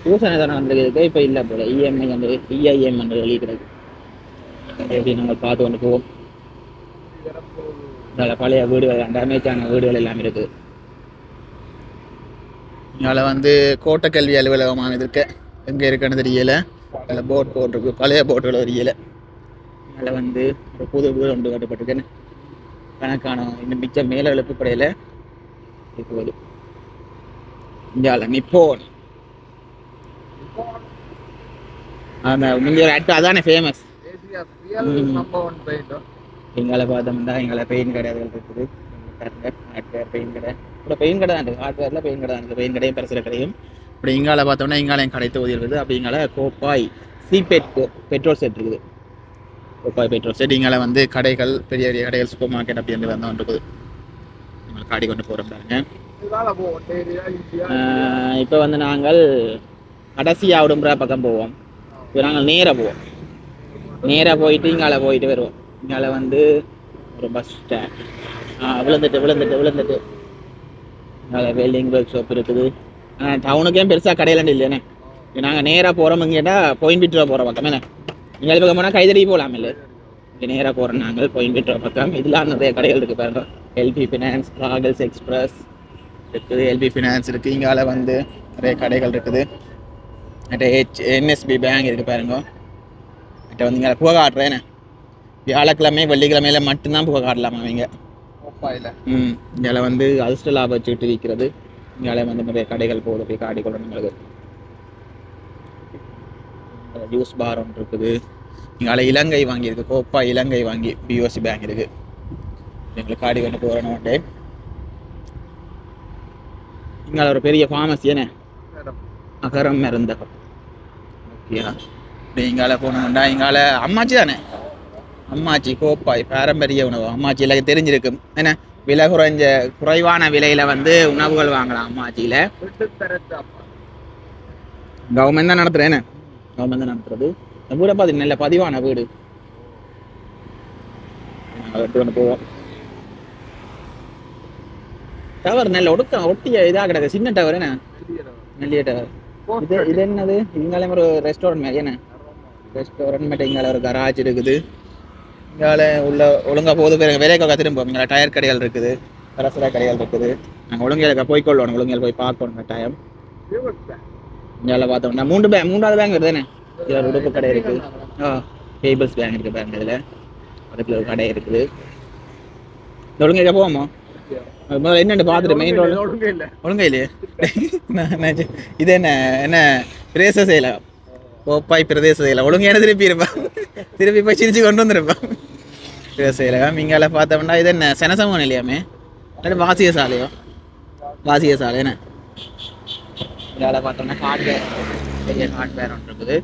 A: பூசணை தானே வந்துருக்கு. இப்போ இல்லை போல இஎம்ஐ வந்து இஐஎம் என்று வெளியிடுறது. எப்படி நாங்கள் பார்த்து கொண்டு போவோம். அதில் பழைய வீடுகள் டேமேஜான வீடுகள் எல்லாம் இருக்குது. இதில் வந்து கோட்டை கல்வி அலுவலகமாக இருக்கு. எங்கே இருக்குன்னு தெரியலை. அதில் போட் போட்டிருக்கு. பழைய போட்டுகள் தெரியலை. அதில் வந்து ஒரு புது வீடு ஒன்று கட்டப்பட்டிருக்கேன்னு கணக்கான இன்னும் மிச்சம் மேலே எழுப்பப்படையில் இப்போது இந்தியாவில் நிப்போன் அந்த முந்தைய ஆக்ட் அதானே ஃபேமஸ். எங்களை பார்த்தோம்னா எங்களை பெயின் கடைகள் இருக்குது. ஹார்ட்வேர் பெயின் கடை இப்போ பெயின் கடை தான் இருக்குது. ஹார்ட்வேரில் பெயின் கடை தான் இருக்குது. பெயின் கடையும் பெருசில் கடையும். அப்படி இங்கால பார்த்தோம்னா இங்காலையும் கடை தொகுதி இருக்குது. அப்படி இங்கால கோப்பாய் சீபெட் பெட்ரோல் செட் இருக்குது. Kopay petrol set. இங்கால வந்து கடைகள் பெரிய பெரிய கடைகள் சூப்பர் மார்க்கெட் அப்படி வந்து இருக்குது. எங்களை காடி கொண்டு போகிறோம் பாருங்க. இப்போ வந்து நாங்கள் கடைசியாக விடும்புற பக்கம் போவோம். இப்போ நாங்கள் நேராக போவோம். நேராக போயிட்டு இங்கால போயிட்டு வருவோம். இங்கால வந்து ஒரு பஸ் ஸ்டாண்ட் விழுந்துட்டு இங்கால வெல்டிங் ஒர்க் ஷாப் இருக்குது. டவுனுக்கே பெருசாக கடையில இல்லையானே. நாங்கள் நேராக போகிறோம். இங்கேட்டா பாயிண்ட் விட்டுற போகிற பக்கம் என்ன இங்கே பக்கம் போனால் கைதடி போகலாம் இல்லை. இங்கே நேராக போகிறோம் நாங்கள் பாயிண்ட் விட்டுற பக்கம். இதெல்லாம் நிறைய கடைகள் இருக்குது பாருங்க. எல்பி ஃபினான்ஸ், ராகல்ஸ் எக்ஸ்பிரஸ், இருக்குது, எல்பி ஃபினான்ஸ் இருக்குது. இங்கால வந்து நிறைய கடைகள் இருக்குது. என்எஸ்பி பேங்க் இருக்குது பாருங்க. வந்து இங்கே புகை காட்டுறேன். வியாழக்கிழமை வெள்ளிக்கிழமையில மட்டும்தான் புகை காட்டலாமா அவங்க. இங்கே வந்து அதிர்ஷ்ட லாப சீட்டு விற்கிறது. இங்கே வந்து நிறைய கடைகள் போகுது. போய் காட்டிக்கொள்ளணும் உங்களுக்கு. ஜூஸ் பார் ஒன்று இருக்குது. இங்கே இலங்கை வாங்கியிருக்கு. கோப்பா இலங்கை வாங்கி பிஓசி பேங்க் இருக்குது. எங்களுக்கு காடி கொண்டு போகிறோம் டைம். இங்கே ஒரு பெரிய ஃபார்மசி என்ன அகரம் மருந்தகம். ஓகேயா, இங்கால போனோம்டா. இங்கால அம்மாச்சி தானே, அம்மாச்சி கோப்பாய் பாரம்பரிய உணவு. அம்மாச்சி எல்லாம் தெரிஞ்சிருக்கும் என்ன, விலை குறைவான விலையில வந்து உணவுகள் வாங்கலாம் அம்மாச்சியில. கவர்மெண்ட் தான் நடத்துறேன் என்ன, கவர்மெண்ட் தான் நடத்துறது. வீடை பார்த்து நல்ல பதிவான வீடு. எடுத்துக்கொண்டு போவோம். டவர் நல்ல ஒட்டிய இதாக கிடக்கு. சின்ன டவர் என்ன, மெல்லிய டவர். இது என்னது, இங்காலே ஒரு ரெஸ்டாரண்ட் மாதிரி என்ன, ரெஸ்டாரண்ட் மட்டும். இங்கால ஒரு கராஜ் இருக்குது. இங்கால உள்ள ஒழுங்கா போகுது. பேர் விலைக்காக திரும்ப இங்கே டயர் கடைகள் இருக்குது, கரசரா கடைகள் இருக்குது. நாங்கள் ஒழுங்கையில் போய்க்கொள்ளணும், ஒழுங்கையில் போய் பார்க்கணும் கட்டாயம். இங்கால பார்த்தோம்னா மூன்றாவது பேங்க் வருது என்ன, இதில் ஒரு உடுப்பு கடை இருக்குது. கேபிள்ஸ் பேங்க் இருக்குது பேங்க். இதில் அதுக்குள்ள ஒரு கடை இருக்குது. இந்த ஒழுங்கைக்க போவோமா, முதல்ல என்னென்னு பார்த்துட்டு மெயின் ரோடு ஒழுங்கா இல்லையே. இது என்ன என்ன பிரதேச செயலகம், கோப்பாய் பிரதேச செயலகம். ஒழுங்கான திருப்பி இருப்பான், திருப்பி போய் சிரிச்சு கொண்டு வந்துருப்பான். பிரதேச செயலகம். இங்கால பார்த்தோம்னா இது என்ன செனசமோன் இல்லையாமே, வாசிய சாலையோ, வாசிய சாலை என்ன. இங்கால பார்த்தோம்னா ஹார்ட்வேர், பெரிய ஹார்ட்வேர் ஒன்று இருக்குது.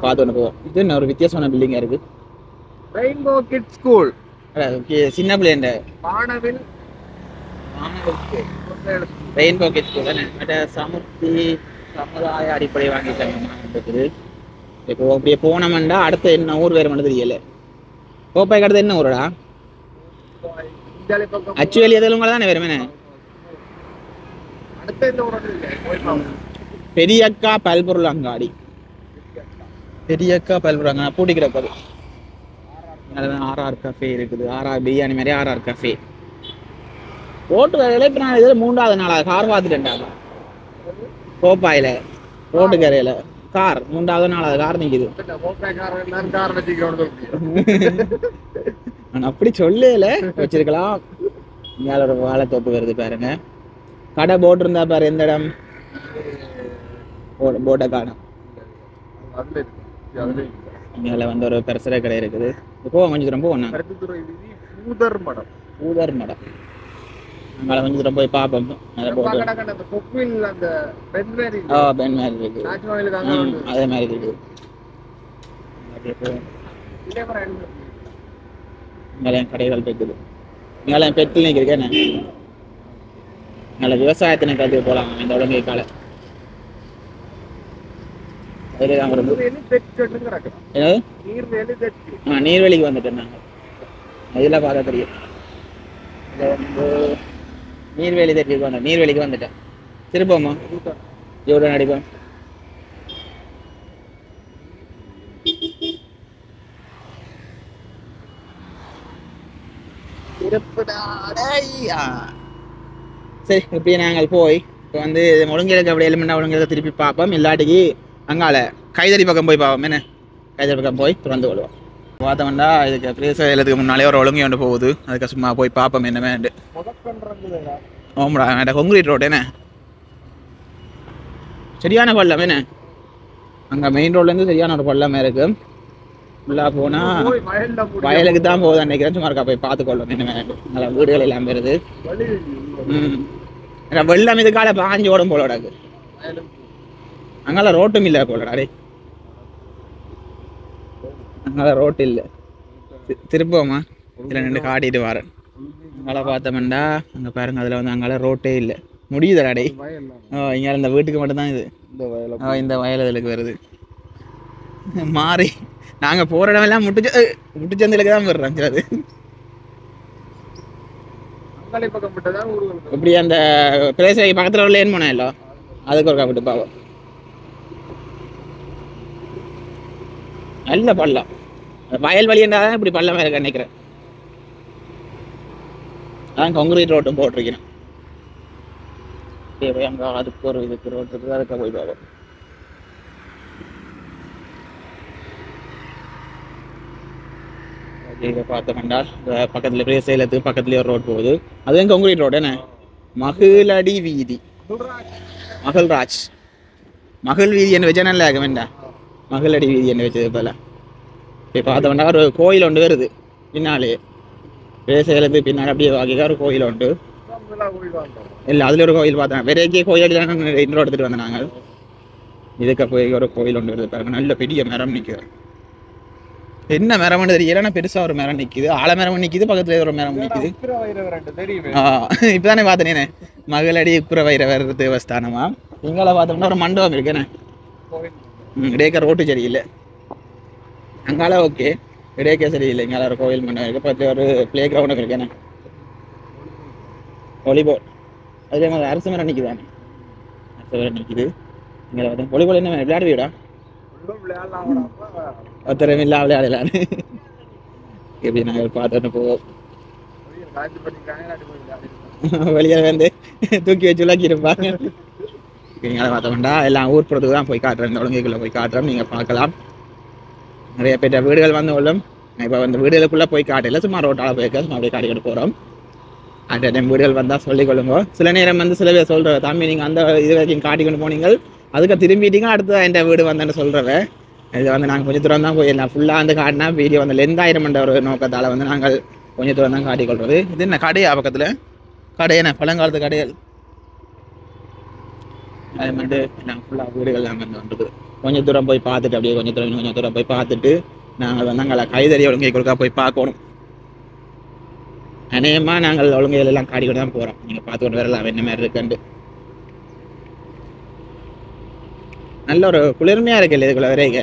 A: பார்த்து ஒன்று போவோம். இது என்ன ஒரு வித்தியாசமான பில்டிங்காக இருக்குது.
B: Rainbow kids school.
A: சின்ன பிள்ளைண்ட ரெயின்போ கிட்ஸ் ஸ்கூல் தானே. சமுர்த்தி சமுதாய அடிப்படை வாங்கிட்டாங்க இருக்குது. இப்போ அப்படியே போனோம்டா அடுத்த என்ன ஊர் வேறு மட்டும் தெரியல. கோப்பாய்க்கு அடுத்து என்ன ஊரடா, அச்சுவேலி எதுவும் தானே வேறுமே. பெரியக்கா பல்பொருள் அங்காடி, பெரியக்கா பல்பொருள் அங்காடி பூட்டி கிடப்பது. ஆர்ஆர் கஃபே இருக்குது. ஆர்ஆர் பிரியாணி மாதிரி ஆர்ஆர் கஃபே. ரோட்டு கரையில் இப்போ நான் இதில் 3வது நாளாக கார் பார்த்துட்டேன்டாங்க. கோப்பாயில் ரோட்டு கரையில் கார் 3வது நாளாக கார் நிற்குது. நான் அப்படி சொல்லல, வச்சிருக்கலாம். இங்கே ஒரு வாழைத்தோப்பு வருது பாருங்க. கடை போட்டிருந்தா பாரு எந்த இடம், போட்டை காணும். இங்கே வந்து ஒரு பெருசர கடை இருக்குது. போவோம் கொஞ்சம் தூரம் போவோம். ஊதர் மடம் அங்கே கொஞ்சம் தூரம் போய் பார்ப்போம். அதே மாதிரி இருக்குது. இங்கே கடைகள் இருக்குது. இங்கே பெட்டில் நிற்கிறேன். நல்ல விவசாயத்தினை கற்று போகலாம் இந்த உடம்பை காலை. நீர்வெளிக்கு வந்துட்டேன் நாங்கள். இதெல்லாம் பார்த்தா தெரியும். நீர்வேலி தெரியுது வந்தேன். நீர்வேலிக்கு வந்துட்டேன். திருப்போமா எவ்வளோ நடிப்போம். சரி, இப்படியே நாங்கள் போய் இப்போ வந்து ஒழுங்கிழக்க அப்படி எலிமெண்டா ஒழுங்கிழக்க திருப்பி பார்ப்போம். இல்லாட்டிக்கு அங்கால கைதறி பக்கம் போய் பார்ப்போம். என்ன கைதறி பக்கம் போய் திறந்து கொள்வோம். பார்த்தோம்னா இதுக்கு பிரேச எழுதுக்கு முன்னாலே ஒரு ஒழுங்கி ஒன்று போகுது. அதுக்கு சும்மா போய் பார்ப்போம் என்னமேண்டு. ஓம்டா வேண்டாம் கொங்கிரீட் ரோடு என்ன சரியான பள்ளம் என்ன. அங்கே மெயின் ரோட்லேருந்து சரியான ஒரு பள்ளமே இருக்கு. ஃபுல்லாக போனால் வயலுக்கு தான் போகுது நினைக்கிறேன். சும்மா இருக்கா போய் பார்த்துக்கொள்ளும் என்னமேண்டு. நல்லா வீடுகள் எல்லாம் வருது. வெள்ளம் இதுக்கால பாஞ்சு ஓடும் போலோடாக்கு. அங்கெல்லாம் ரோட்டும் இல்லை போலடா. டே அங்கெல்லாம் ரோட்டு இல்லை. திருப்போமா இதில் நின்று காட்டிட்டு வரேன். அங்கே பார்த்தோம்டா அங்கே பாருங்க. அதில் வந்து அங்கே ரோட்டே இல்லை. முடியுதுடா டே. இங்கே இந்த வீட்டுக்கு மட்டும்தான் இது. இந்த வயலுக்கு வருது மாறி. நாங்கள் போகிற இடமெல்லாம் முட்டுச்சந்தையிலுக்கு தான் போடுறோம். அது இப்படி அந்த பிரதேச பக்கத்தில் உள்ள ஏன் போனேன் இல்லை அதுக்கு ஒரு காப்பிட்டு பாவம். நல்ல பள்ளம். வயல் வழி என்றாதான் இப்படி பள்ளமாக இருக்க நினைக்கிறேன். அதான் கான்கிரீட் ரோட்டும் போட்டிருக்கிறேன். போய் அங்கே அதுக்கு ஒரு இதுக்கு ரோட் இருக்குது, அதுக்கு போய் பார்ப்போம். இதை பார்த்தோம்னா பக்கத்தில் பெரிய சேலத்துக்கு பக்கத்துலேயே ஒரு ரோட் போகுது. அதுவும் கான்கிரீட் ரோடு என்ன மகிழடி வீதி, மகள்ராஜ் மகள் வீதி என்ன வச்சா நல்லா இருக்க வேண்டாம், மகளடி வீதி என்ன வச்சது போல. இப்போ பார்த்தோம்னா ஒரு கோயில் ஒன்று வருது பின்னாலே, பேசலுக்கு பின்னாடி அப்படியே வாங்கிக்கா ஒரு கோயில் உண்டு. இல்லை அதில் ஒரு கோயில் பார்த்தேன், வெறைக்கே கோயில் இன்னொரு எடுத்துகிட்டு வந்தேன் நாங்கள். இதுக்கு போய் ஒரு கோயில் ஒன்று வருது பாருங்க, நல்ல பெரிய மரம் நிற்குது. என்ன மரம்னு தெரியல, ஆனால் பெருசாக ஒரு மரம் நிற்குது, ஆலமரம் நிற்குது, பக்கத்தில் ஒரு மரம் நிற்குது. இப்போதானே பார்த்தேனே மகளடி உப்புர வைரவர் தேவஸ்தானமா. இங்கே பார்த்தோம்னா ஒரு மண்டபம் இருக்குண்ணே, இடையக்க ரோட்டு சரியில்லை, அங்கால ஓகே இடையக்க சரியில்லை. இங்கால ஒரு கோயில் மண்டபம் இருக்குது, பக்கத்தில் ஒரு பிளே கிரவுண்டும் இருக்குண்ணே, வாலிபால். அதே மாதிரி அரசு மரம் நிற்குதானே, அரசு மரம் நிற்குது. இங்கே பார்த்தா வாலிபால் என்ன விளையாடுவீடா, ஒருத்தரம் இல்லா விளையாடலான்னு எப்படி நாங்கள் பார்த்துட்டு போவோம். வெளியே வந்து தூக்கி வச்சு விளக்கிருப்பாங்க. இங்கே பார்த்தோம்னா எல்லாம் ஊர் புறத்துக்கு தான் போய் காட்டுறேன், இந்த ஒழுங்கைக்குள்ளே போய் காட்டுறோம், நீங்கள் பார்க்கலாம். நிறைய பேர் வீடுகள் வந்து உள்ளும். இப்போ அந்த வீடுகளுக்குள்ளே போய் காட்டல, சும்மா ரோட்டால் போயிருக்க சும்மா அப்படியே காட்டிக்கிட்டு போகிறோம். அந்த டைம் வீடுகள் வந்தால் சொல்லிக்கொள்ளுங்க. சில நேரம் வந்து சில பேர் சொல்கிற தம்பி நீங்கள் அந்த இது வரைக்கும் காட்டிக்கொண்டு போனீங்க, அதுக்கு திரும்பிட்டீங்க அடுத்து என் வீடு வந்தேன்னு சொல்கிறவன். இது வந்து நாங்கள் கொஞ்சம் தூரம் தான் போயிடலாம், ஃபுல்லாக வந்து காட்டினா வீடியோ வந்து லெந்தாயிரம்ன்ற ஒரு நோக்கத்தால் வந்து நாங்கள் கொஞ்சம் தூரம் தான் காட்டிக்கொள்வது. இது என்ன கடையா பக்கத்தில் கடை, என்ன பழங்காலத்து கடைகள். அது வந்து நாங்கள் ஃபுல்லாக வீடுகள் நாங்கள் வந்து வந்துருக்குது. கொஞ்சம் தூரம் போய் பார்த்துட்டு அப்படியே கொஞ்சம் தூரம் போய் பார்த்துட்டு நாங்கள் வந்து அங்கே கைதறி ஒழுங்கை கொடுக்கா போய் பார்க்கணும். அநேகமாக நாங்கள் ஒழுங்கைகள் எல்லாம் காட்டிக்கிட்டு தான் போகிறோம், நீங்கள் பார்த்துக்கொண்டு வரலாம் என்ன மாதிரி இருக்குண்டு. நல்ல ஒரு குளிர்மையாக இருக்குல்ல இதுக்குள்ள வரைக்க.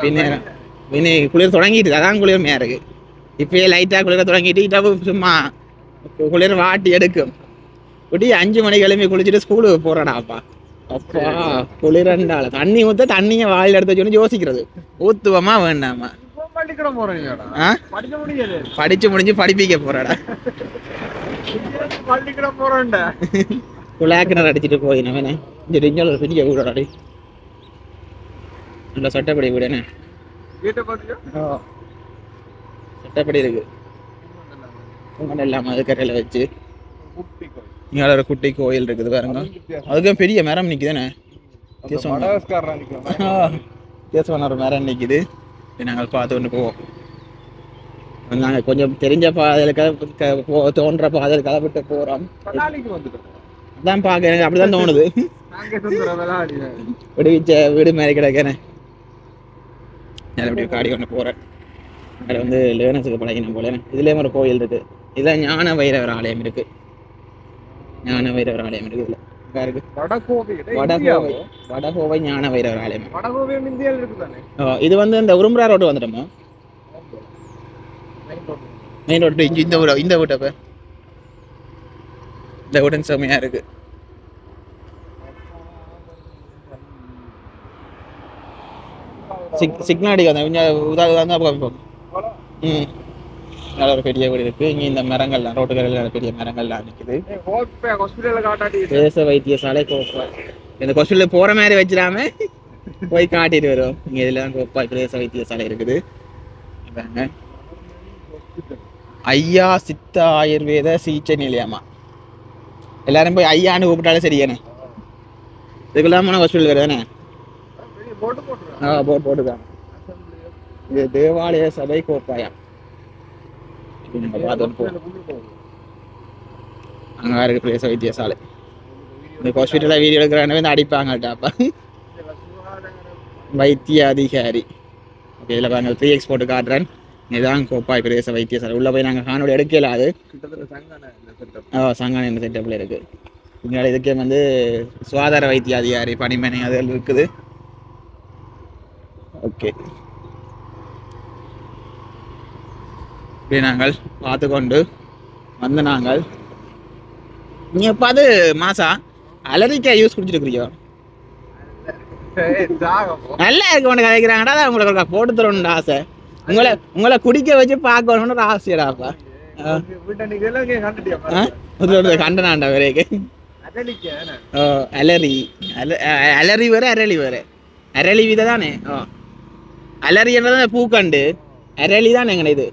A: பின்ன குளிர் தொடங்கிட்டு அதான் குளிர்மையாக இருக்குது. இப்பயே லைட்டாக குளிர தொடங்கிட்டு இட்டாவும் சும்மா குளிர் வாட்டி எடுக்கும். இப்படி 5 மணிக்கு கிளம்பி குளிச்சுட்டு ஸ்கூலுக்கு போகிறடாப்பா. அப்பா குளிரண்டால தண்ணி ஊற்ற தண்ணியை வாயில் எடுத்து வச்சு யோசிக்கிறது ஊற்றுவமா வேண்டாமா. படிச்சு முடிஞ்சு படிப்பிக்க போறடா, குழாக்கிணர் அடிச்சுட்டு போயினவனே. இங்கே ஒரு பெரிய வீடாடி, நல்ல சட்டப்படி வீடுனே, சட்டப்படி இருக்கு இல்லாம அது கரையில வச்சு. இங்கே ஒரு குட்டி கோயில் இருக்குது பாருங்க, அதுக்கும் பெரிய மரம் நிற்குதுண்ணே, கேசவன ஒரு மரம் நிற்குது. நாங்கள் பார்த்து கொண்டு போவோம். நாங்கள் கொஞ்சம் தெரிஞ்ச பாதைகளுக்காக தோன்ற பாதைகளுக்காக விட்டு போகிறோம். அதான் பார்க்க எனக்கு அப்படிதான் தோணுது. விடுவிச்ச வீடு மாதிரி கிடக்கேனே, அப்படி காடி கொண்டு போகிறேன். அதில் வந்து லேர்னஸுக்கு பழகின போல. இதுலேயும் ஒரு கோயில் இருக்குது, இதில் ஞான வைரவர் ஆலயம் இருக்குது, ஞான வைரவர் ஆலயம் இருக்குது. இதில் இருக்கு வடகோவை ஞான வைரவர் ஆலயம். இது வந்து இந்த உரும்புரா ரோடு வந்துட்டோமா, மெயின் ரோடு இந்த வீட்டப்ப இந்த வீடன் செம்மையா இருக்கு. சிக்னல் அடிக்காது. நல்ல ஒரு பெரிய வீடு இருக்கு. இங்கே இந்த மரங்கள்லாம் ரோட்டுகளில் பெரிய மரங்கள்லாம் நிற்குது. தேச வைத்தியசாலை கோப்பாய், இந்த ஹாஸ்பிட்டலுக்கு போகிற மாதிரி வச்சிடாம போய் காட்டிட்டு வரும். இங்கே இதில் தான் கோப்பாய் பிரதேச வைத்தியசாலை இருக்குது. ஐயா சித்த ஆயுர்வேத சிகிச்சை நிலையமா, எல்லாரும் போய் ஐயான்னு கூப்பிட்டாலே சரியானே. இதுக்குள்ளாம ஹாஸ்பிட்டல் வருதானே, போட்டுதான். இது தேவாலய சபை கோப்பாயா, அங்கே இருக்கு பிரதேச வைத்தியசாலை. இந்த ஹாஸ்பிட்டலில் வீடியோ எடுக்கிறானவே இந்த அடிப்பாங்கட்டாப்பா வைத்திய அதிகாரி. ஓகே, இதில் பாருங்க 3x போட்டு காட்டுறேன். இதுதான் கோப்பாய் பிரதேச வைத்தியசாலை. உள்ளே போய் நாங்கள் காணொலி எடுக்கல, அது சங்கான இந்த செட்டப்பில் இருக்குது. இங்கே இதுக்கே வந்து சுகாதார வைத்திய அதிகாரி பணிமனை அதில் இருக்குது. ஓகே, இப்படி நாங்கள் பார்த்து கொண்டு வந்து நாங்கள் நீங்கள் எப்பாவது மாசா அலரிக்காய் யூஸ் குடிச்சிருக்கிறீங்க? நல்லா இருக்கு உனக்கு கதைக்கிறாங்கடா, உங்களுக்கு போட்டு தரணும்னு ஆசை. உங்களை குடிக்க வச்சு பார்க்கணும்னு ஒரு ஆசையடாப்பா. கண்டனாண்டா வரைக்கு அலரி அலரி வேற அரளி வேற அரளி விதை தானே அலரி என்னதான் பூக்கண்டு அரளி தான் எங்கன இது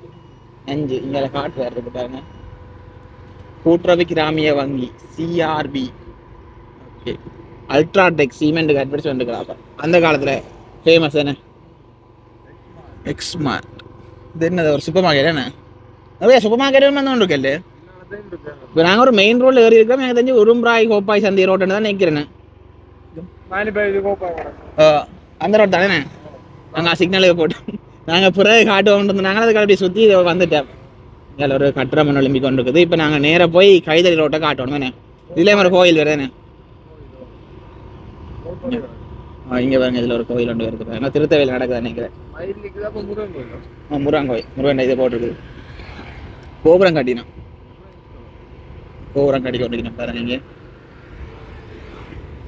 A: 5 இங்க காட்டு வேற இருக்கு பாருங்க கூட்டுறவு கிராமிய வங்கி CRP okay UltraTech cement advertisement இருக்கிறாங்க அந்த காலத்துல ஃபேமஸ் என்ன எக்ஸ்மார்ட் இது என்னது ஒரு சூப்பர் மார்க்கெட் என்ன நிறைய சூப்பர் மார்க்கெட் ஒன்று இருக்குல்ல இப்போ நாங்கள் ஒரு மெயின் ரோட்ல ஏறி இருக்கோம் எனக்கு தெரிஞ்சு உரும்ராய் கோப்பாய் சந்தி ரோட்டுன்னு தான் நிற்கிறேன்னு அந்த ரோட் தானே நாங்கள் சிக்னலுக்கு போட்டோம் நாங்கள் பிறகு காட்டுவோம் நாங்கள் அதுக்கு அப்படி சுற்றி வந்துட்டோம் இதில் ஒரு கட்டுரை மண் எழும்பி கொண்டு இருக்குது இப்போ நாங்கள் நேராக போய் கைதறி ரோட்டை காட்டணும் தானே இதுலேயே ஒரு கோயில் வேறு தானே இங்கே பாருங்க இதில் ஒரு கோயில் ஒன்று இருக்குது பாருங்க திருத்தவேல் நடக்குது நினைக்கிறேன் முருகன் கோயில் முருகன் இது போட்டிருக்குது கோபுரம் கட்டினோம் கோபுரம் கட்டி கொண்டிருக்கணும் பாருங்க இங்கே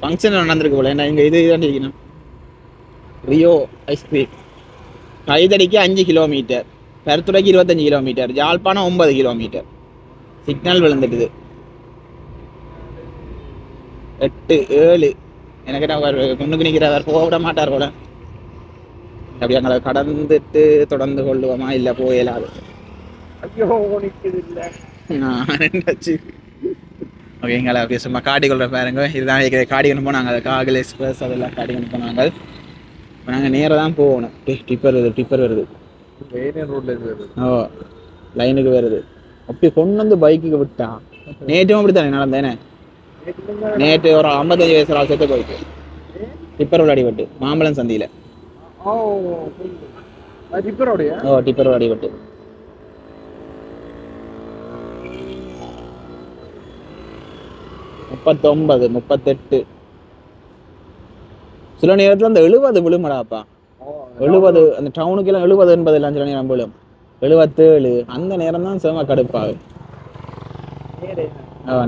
A: ஃபங்க்ஷன் நடந்திருக்கு போல ஏன்னா இங்கே இது இதான் இருக்கணும் ரியோ ஐஸ்கிரீம் கைதடிக்கு 5 கிலோமீட்டர் கருத்துறைக்கு 25 கிலோமீட்டர் யாழ்ப்பாணம் 9 கிலோமீட்டர் சிக்னல் விழுந்துட்டுது 8 7 எனக்கு அவர் முன்னுக்கு நிற்கிறவர் போக விட மாட்டார் போல அப்படி அங்கே கடந்துட்டு தொடர்ந்து கொள்ளுவோமா இல்லை போயலாது ஓகே எங்களை அப்படியே சும்மா காட்டி கொள்ற பாருங்க இதுதான் காடி கொண்டு போனாங்க காகல் எக்ஸ்பிரஸ் அதெல்லாம் காடி கொண்டு போனாங்க இப்போ நாங்கள் நேராக தான் போகணும் டிப்பர் வருது ஓ லைனுக்கு வருது அப்படி கொண்டு வந்து பைக்குக்கு விட்டான் நேற்றும் அப்படி தானே நடந்தேனே நேற்று ஒரு 55 வயசு ஆள் சேர்த்து போயிட்டு டிப்பர் அடிபட்டு மாம்பழம் சந்தியில் டிப்பர் அடிபட்டு முப்பத்தொன்பது 38 சில நேரத்தில் அந்த 70 விழுமடாப்பா 70 அந்த டவுனுக்கு எல்லாம் 70 80 எல்லாம் சில நேரம் விழும் 77 அந்த நேரம் தான் செம கடுப்பாகும்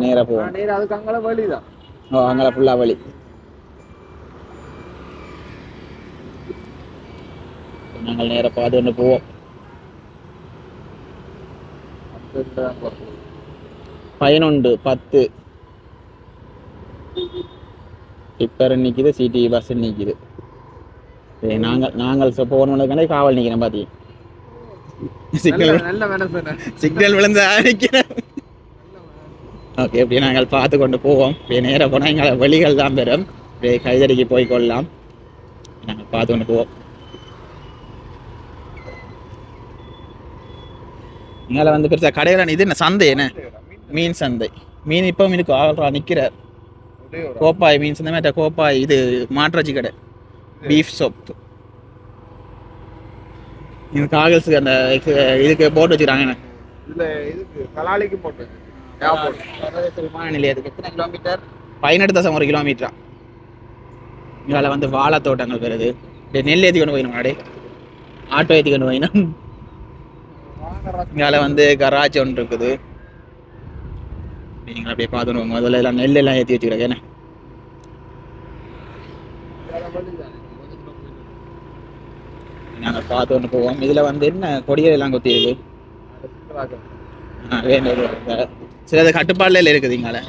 A: நேரா போவோம்
B: அதுக்கு அங்கே வழிதான்
A: அங்கே ஃபுல்லா வழி நாங்கள் நேராக பார்த்து ஒன்று போவோம் 11:10 டிப்பர் நிற்கிது சிடி பஸ் நிற்கிது நாங்கள் போகணுன்னு காவல் நிற்கிறேன் பாத்தி சிக்னல் விழுந்து நிற்கிறேன் ஓகே அப்படியே நாங்கள் பார்த்து கொண்டு போவோம் அப்படியே நேராக போனால் எங்களை வழிகள் தான் பெறும் அப்படியே கைதடிக்கு போய் கொள்ளலாம் நாங்கள் பார்த்து கொண்டு போவோம் இங்கே வந்து பெருசாக கடையில் இது என்ன சந்தை என்ன மீன் சந்தை மீன் இப்போ மீனுக்கு ஆள்றா நிற்கிறார் கோப்பாய் மீன்ஸ் இந்த மாதிரி கோப்பாய் இது மாட்டுறச்சி கடை பீஃப் சோப் இந்த காகல்ஸுக்கு அந்த இதுக்கு போட்டு வச்சுக்கிறாங்க என்ன விமான நிலையத்துக்கு எத்தனை கிலோமீட்டர் 18.1 கிலோமீட்டரா இங்கே வந்து வாழை தோட்டங்கள் வருது நெல் ஏற்றி கொண்டு போயிடும் முன்னாடி ஆட்டோ ஏற்றி கொண்டு போயிடும் இங்கே வந்து கராச்சி ஒன்று இருக்குது நீங்கள் அப்படியே பார்த்துருவோம் முதல்ல எல்லாம் நெல் எல்லாம் ஏற்றி வச்சுக்கிறாங்க என்ன நாங்கள் பார்த்து ஒன்று போவோம் இதில் வந்து என்ன கொடிகள் எல்லாம் கொத்தி இருக்கு சிலது கட்டுப்பாடுல இருக்குது இங்கால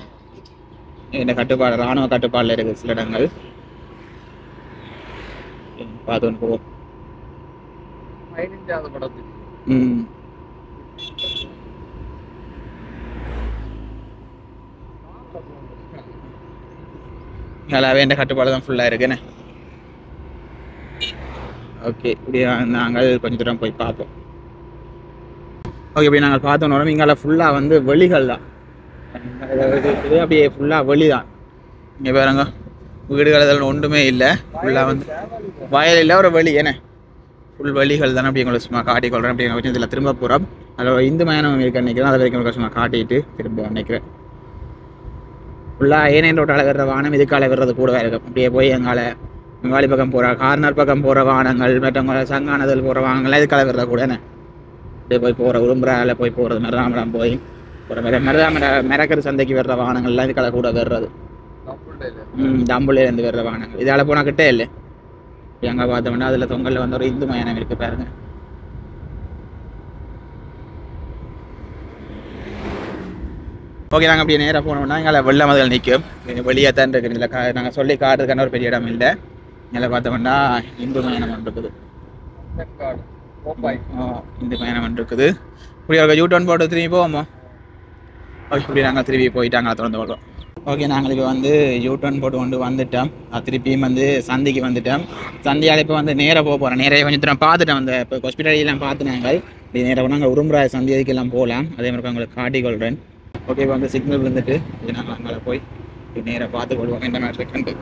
A: என்ன கட்டுப்பாடு இராணுவ கட்டுப்பாடுல இருக்குது சில இடங்கள் பார்த்து ஒன்று போவோம் வேண்ட கட்டுப்பாடு தான் ஃபுல்லாக இருக்குன்னு ஓகே இப்படி நாங்கள் கொஞ்சம் தூரம் போய் பார்ப்போம் ஓகே இப்படி நாங்கள் பார்த்தோம் இங்கால ஃபுல்லாக வந்து வெளிகள் தான் அப்படியே ஃபுல்லாக வெளி தான் இங்கே பாருங்க வீடுகள் இதெல்லாம் ஒன்றுமே இல்லை ஃபுல்லாக வந்து வயல் இல்லை ஒரு வெளி என்ன ஃபுல் வழிகள் தானே அப்படி எங்களுக்கு சும்மா காட்டிக்கொள்கிறேன் அப்படி எங்கள் இதில் திரும்ப போகிறோம் அதில் இந்து மயானம் இருக்க நினைக்கிறேன் அதை வரைக்கும் சும்மா காட்டிட்டு திரும்ப நினைக்கிறேன் ஃபுல்லாக ஏனையன் ரோட்டால் வர்ற வாகனம் இதுக்கால வர்றது கூட இருக்கும் அப்படியே போய் எங்கால வெங்காளி பக்கம் போகிற கார்னர் பக்கம் போகிற வாகனங்கள் மற்றவங்க சங்கானதில் போகிற வாகனங்கள்லாம் இதுக்கால வர்றத கூட என்ன அப்படியே போய் போகிற உரும்புறால போய் போகிறது மருதாமரம் போய் ஒரு மிரக்கரு சந்தைக்கு வர்ற வாகனங்கள்லாம் இதுக்கால கூட வர்றது தம்புலேருந்து வர்ற வாகனங்கள் இதால் போனால் கிட்டே இல்லை எங்கே பார்த்தோம்னா அதில் தொங்கலில் வந்து ஒரு இந்து மயானம் இருக்குது பாருங்க ஓகே நாங்கள் அப்படியே நேராக போனோம்னா எங்களை வெள்ள முதல் நிற்கும் வெளியே தான் இருக்குது இல்லை நாங்கள் சொல்லி காட்டுறதுக்கான ஒரு பெரிய இடம் இல்லை இங்கே பார்த்தோம்னா இந்து மயானம் ஒன்று இருக்குது இந்து மயானம் ஒன்று இருக்குது இப்படி ஒரு யூ-டர்ன் போட்டு திரும்பி போவோமோ ஓகே இப்படி நாங்கள் திரும்பி போயிட்டாங்க திறந்து விடுறோம் ஓகே நாங்கள் இப்போ வந்து யூ-டர்ன் போட்டு கொண்டு வந்துட்டோம் திருப்பியும் வந்து சந்திக்கு வந்துட்டோம் சந்தியால் இப்போ வந்து நேராக போக போகிறோம் நேராக கொஞ்சம் தூரம் பார்த்துட்டோம் அந்த இப்போ ஹாஸ்பிட்டலாம் பார்த்துனாங்க இப்படி நேராக நாங்கள் உரும்புறாய் சந்தியதுக்கெல்லாம் போகலாம் அதே மாதிரி உங்களுக்கு காட்டிக்கொள்கிறேன் ஓகே இப்போ வந்து சிக்னல் வந்துட்டு இது நாங்கள் அங்கே போய் நேராக பார்த்து கொள்வோம் இந்த மாதிரி இருக்குன்ட்டு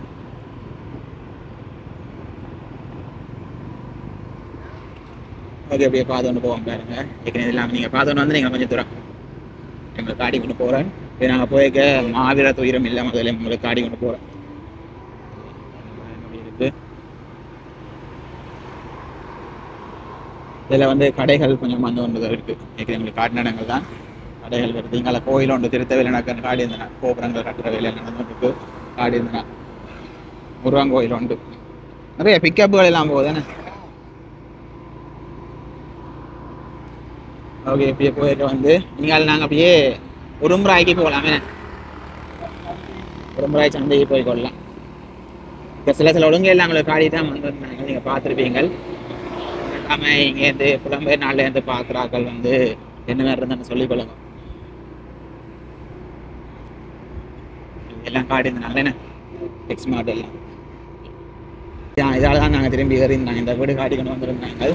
A: ஓகே அப்படியே பார்த்து கொண்டு போவோம் பாருங்க ஏற்கனவே இல்லாமல் நீங்கள் பார்த்து கொண்டு வந்து நீங்கள் கொஞ்சம் தூரம் எங்களுக்கு காட்டி கொண்டு போகிறேன் இப்போ நாங்கள் போய்க்க மாவீர துயரம் இல்லாமல் அதில் உங்களுக்கு காட்டி கொண்டு போகிறோம் இருக்குது இதில் வந்து கடைகள் கொஞ்சம் வந்து ஒன்று இருக்குது ஏற்கனவே எங்களுக்கு காட்டின இடங்கள் தான் கடைகள் வருது இங்கே கோயில் ஒன்று திருத்த வேலை நடக்கிற காடி இருந்தேன் கோபுரங்கள் கட்டுற வேலை நடந்துருக்கு காடி இருந்தேன் முருகன் கோயில் உண்டு நிறைய பிக்கப்புகள் எல்லாம் போகுதானே ஓகே இப்படியே போயிருக்க வந்து நீங்கள் நாங்கள் அப்படியே உரும்புராய்க்கு போகலாமே உரும்புராய் சந்தைக்கு போய் கொள்ளலாம் இப்போ சில ஒழுங்கு எல்லாம் உங்களுக்கு காடி தான் வந்துருந்தாங்க நீங்கள் பார்த்துருப்பீங்க எல்லாமே இங்கேருந்து புலம்பெயர் நாள்லேருந்து பார்க்குறாக்கள் வந்து என்ன மாதிரி இருந்தான்னு சொல்லிக்கொள்ளுங்க எல்லாம் காடி இருந்தாங்க என்ன எக்ஸ்மார்ட் எல்லாம் இதால் தான் நாங்கள் திரும்பி ஏறியிருந்தாங்க இந்த வீடு காட்டி கொண்டு வந்துருந்தாங்க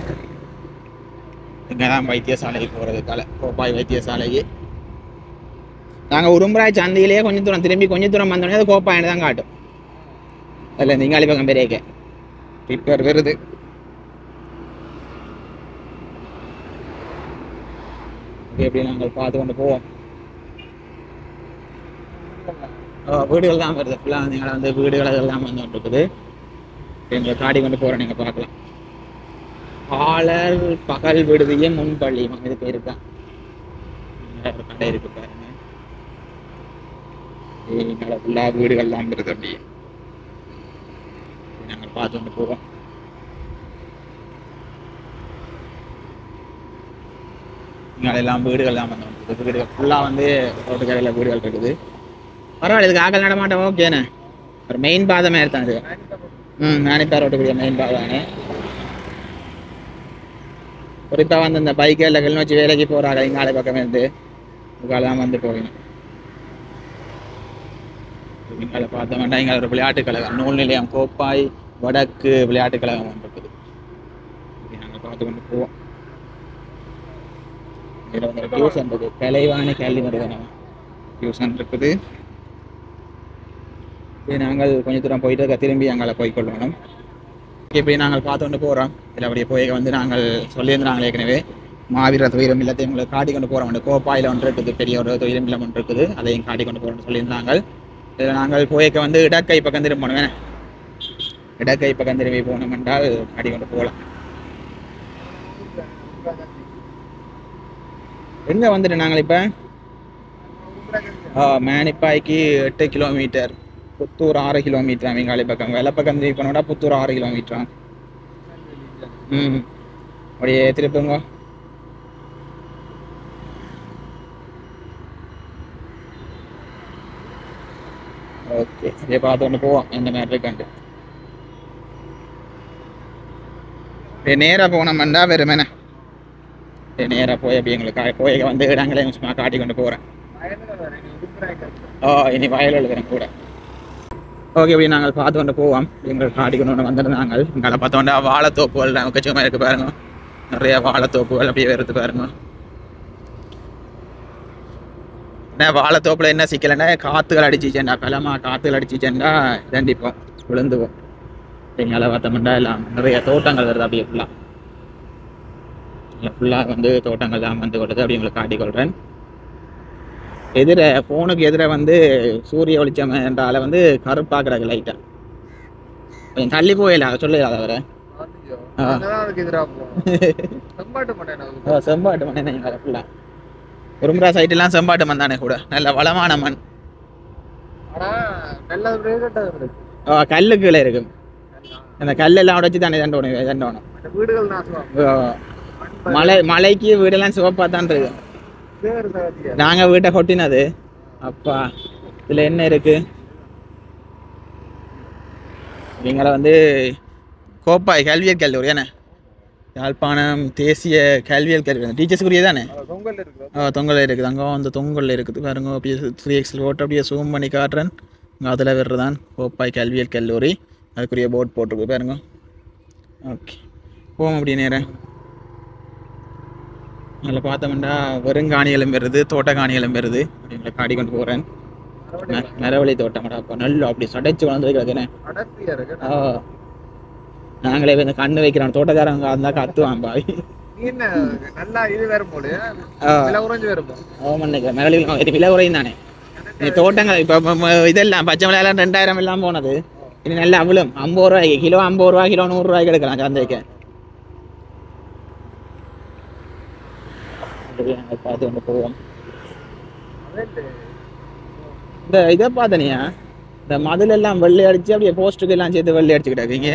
A: இங்கே தான் வைத்தியசாலைக்கு போகிறதுக்கால கோப்பாய் வைத்தியசாலைக்கு நாங்கள் உரும்புராய் சந்தையிலேயே கொஞ்சம் தூரம் திரும்பி கொஞ்சம் தூரம் வந்தோடனே அது கோப்பாயின்னு தான் காட்டும் அதில் நீங்கள் பக்கம் பெரியக்க ட்விட்டர் வருது எப்படி நாங்கள் பார்த்து கொண்டு போவோம் வீடுகள் தான் வருது ஃபுல்லாக நீங்களை வந்து வீடுகள் எல்லாம் வந்து கொண்டு இருக்குது எங்களை காடி கொண்டு போகிறோம் நீங்கள் பார்க்கலாம் பாலர் பகல் விடுதியும் முன்பள்ளியும் இது பேர் தான் ஒரு கடை இருக்கு பாருங்க எங்களை ஃபுல்லாக வீடுகள்லாம் வருது அப்படியே நாங்கள் பார்த்து கொண்டு போவோம் எல்லாம் வீடுகள்லாம் வந்து வீடுகள் ஃபுல்லாக வந்து ரோட்டுக்கரையில் வீடுகள் இருக்குது பரவாயில்ல இதுக்கு ஆக்கள் நடமாட்டம் ஓகேண்ணே ஒரு மெயின் பாதை மாதிரி தான் இது மேனிப்பா ரோட்டுக்குரிய மெயின் பாதானே குறிப்பாக வந்து இந்த பைக்கு இல்லை கிளம்பி வேலைக்கு போகிறாங்க இங்காலை பக்கம் இருந்து இங்காலாம் வந்து போகணும் இங்கால பார்த்தோம்னா இங்கே ஒரு விளையாட்டுக் கழகம் நூல் நிலையம் கோப்பாய் வடக்கு விளையாட்டுக் கழகம் ஒன்று இருக்குது நாங்கள் பார்த்து கொண்டு போவோம் இதில் வந்து டியூஷன் இருக்குது கலைவாணி கல்வி நிறுவனம் டியூஷன் இருக்குது நாங்கள் கொஞ்சம் தூரம் போயிட்டு திரும்பி அங்கே போய்கொள்ளணும் இப்படி நாங்கள் பார்த்து கொண்டு போகிறோம் இதில் அப்படியே போய் வந்து நாங்கள் சொல்லியிருந்தாங்க ஏற்கனவே மாவீர துயரம் இல்லத்தையும் எங்களை காட்டி கொண்டு போகிறோம் கோப்பாயில் ஒன்று இருக்குது பெரிய ஒரு துயரம் இல்லம் ஒன்று இருக்குது அதையும் காட்டி கொண்டு போகிறோம்னு சொல்லியிருந்தாங்க இதில் நாங்கள் போய்க்க வந்து இடக்கை பக்கம் திரும்ப போனோம் இடக்கை பக்கம் திரும்பி போனோம் என்றால் காட்டி கொண்டு போகலாம் எங்கே வந்துட்டு நாங்கள் இப்போ மேனிப்பாய்க்கு 8 கிலோமீட்டர் புத்தூர் 6 கிலோமீட்டர் அவங்காலி பக்கம் வெள்ளை பக்கம் திரும்பி போனோம்னா புத்தூர் 6 கிலோமீட்டரா அப்படியே திருப்புங்க ஓகே இதே பார்த்து ஒன்று போவோம் இந்த மாதிரி இருக்காண்டு நேராக போனோம்னா வெறுமனே நேராக போய் அப்படி எங்களுக்கு போய் வந்து இடங்களையும் சும்மா காட்டி கொண்டு போகிறேன் இனி வயல் எழுதுறேன் கூட ஓகே இப்படி நாங்கள் பார்த்து கொண்டு போவோம் எங்களுக்கு காட்டிக்கணும்னு வந்துருந்தாங்க எங்களை பார்த்தோன்னா வாழைத்தோப்புகள் கச்சமாக இருக்குது பாருங்க நிறைய வாழைத்தோப்புகள் அப்படியே வருது பாருங்க வாழைத்தோப்புல என்ன சிக்கலைன்னா காற்றுகள் அடிச்சிச்சேன்டா பலமாக காற்றுகள் அடிச்சிச்சேன்டா தண்டிப்போம் விழுந்துவோம் எங்களை பார்த்தோம்னா எல்லாம் நிறைய தோட்டங்கள் வருது அப்படியே ஃபுல்லாக வந்து தோட்டங்கள் தான் வந்து கொடுத்து அப்படி உங்களுக்கு காட்டிக்கொள்கிறேன் எதிர ஃபோனுக்கு எதிர வந்து சூரிய வெளிச்சம் என்றால வந்து கருப்பாக்குறாங்க லைட்டாக கொஞ்சம் தள்ளி போயிடல சொல்லல அவரை செம்பாட்டு மண் எங்களை ஃபுல்லாக உரும்புரா சைட்டெல்லாம் செம்பாட்டு மண் தானே கூட நல்ல வளமான மண் கல்லுக்குள்ள இருக்கு அந்த கல்லெல்லாம் உடைச்சி தானே தண்டோணும் மலைக்கு வீடெல்லாம் சிவப்பாக தான் இருக்கு நாங்கள் வீட்டை கொட்டினது அப்பா இதில் என்ன இருக்கு? இவங்களை வந்து கோப்பாய் கல்வியல் கல்லூரி தானே, யாழ்ப்பாணம் தேசிய கல்வியல் கல்லூரி டீச்சர்ஸுக்குரிய தானே. தொங்கல் இருக்குது, அங்கே அந்த தொங்கல் இருக்குது பாருங்க. அப்படியே 3x ஓட்டு அப்படியே ஜூம் பண்ணி காட்டுறேன். அதில் வர்றதான் கோப்பாய் கல்வியல் கல்லூரி, அதுக்குரிய போர்ட் போட்டிருக்கு பாருங்க. ஓகே போவோம் அப்படி நேரம். அதில் பார்த்தோம்னா வெறுங்காணிகளும் வருது, தோட்டக்காணிகளும் வருது. அப்படிங்களை காடி கொண்டு போகிறேன். மரவள்ளி தோட்டம் அப்போ நல்ல அப்படி சடைச்சு வளர்ந்துருக்குதுன்னு. நாங்களே இந்த கண்ணு வைக்கிறோம், தோட்டக்காரங்க இருந்தால் கத்துவான் பாய்.
B: நல்லா இது வேற போல விலை குறைஞ்சு வேற
A: மரவள்ளி விலை குறையும் தானே. தோட்டங்கள் இப்போ இதெல்லாம் பச்சை மிளகாய் 2000 எல்லாம் போனது. இது நல்லா அவ்வளோ 50 ரூபாய்க்கு கிலோ, 50 ரூபா கிலோ, 100 ரூபாய்க்கு எடுக்கலாம் சந்தைக்கு. பார்த்து கொண்டு போவோம். இந்த இதை பார்த்தனியா, இந்த மதில் எல்லாம் வெள்ளை அடிச்சு அப்படியே போஸ்ட்டுக்கு எல்லாம் சேர்த்து வெள்ளை அடிச்சுக்கிட்டாங்க.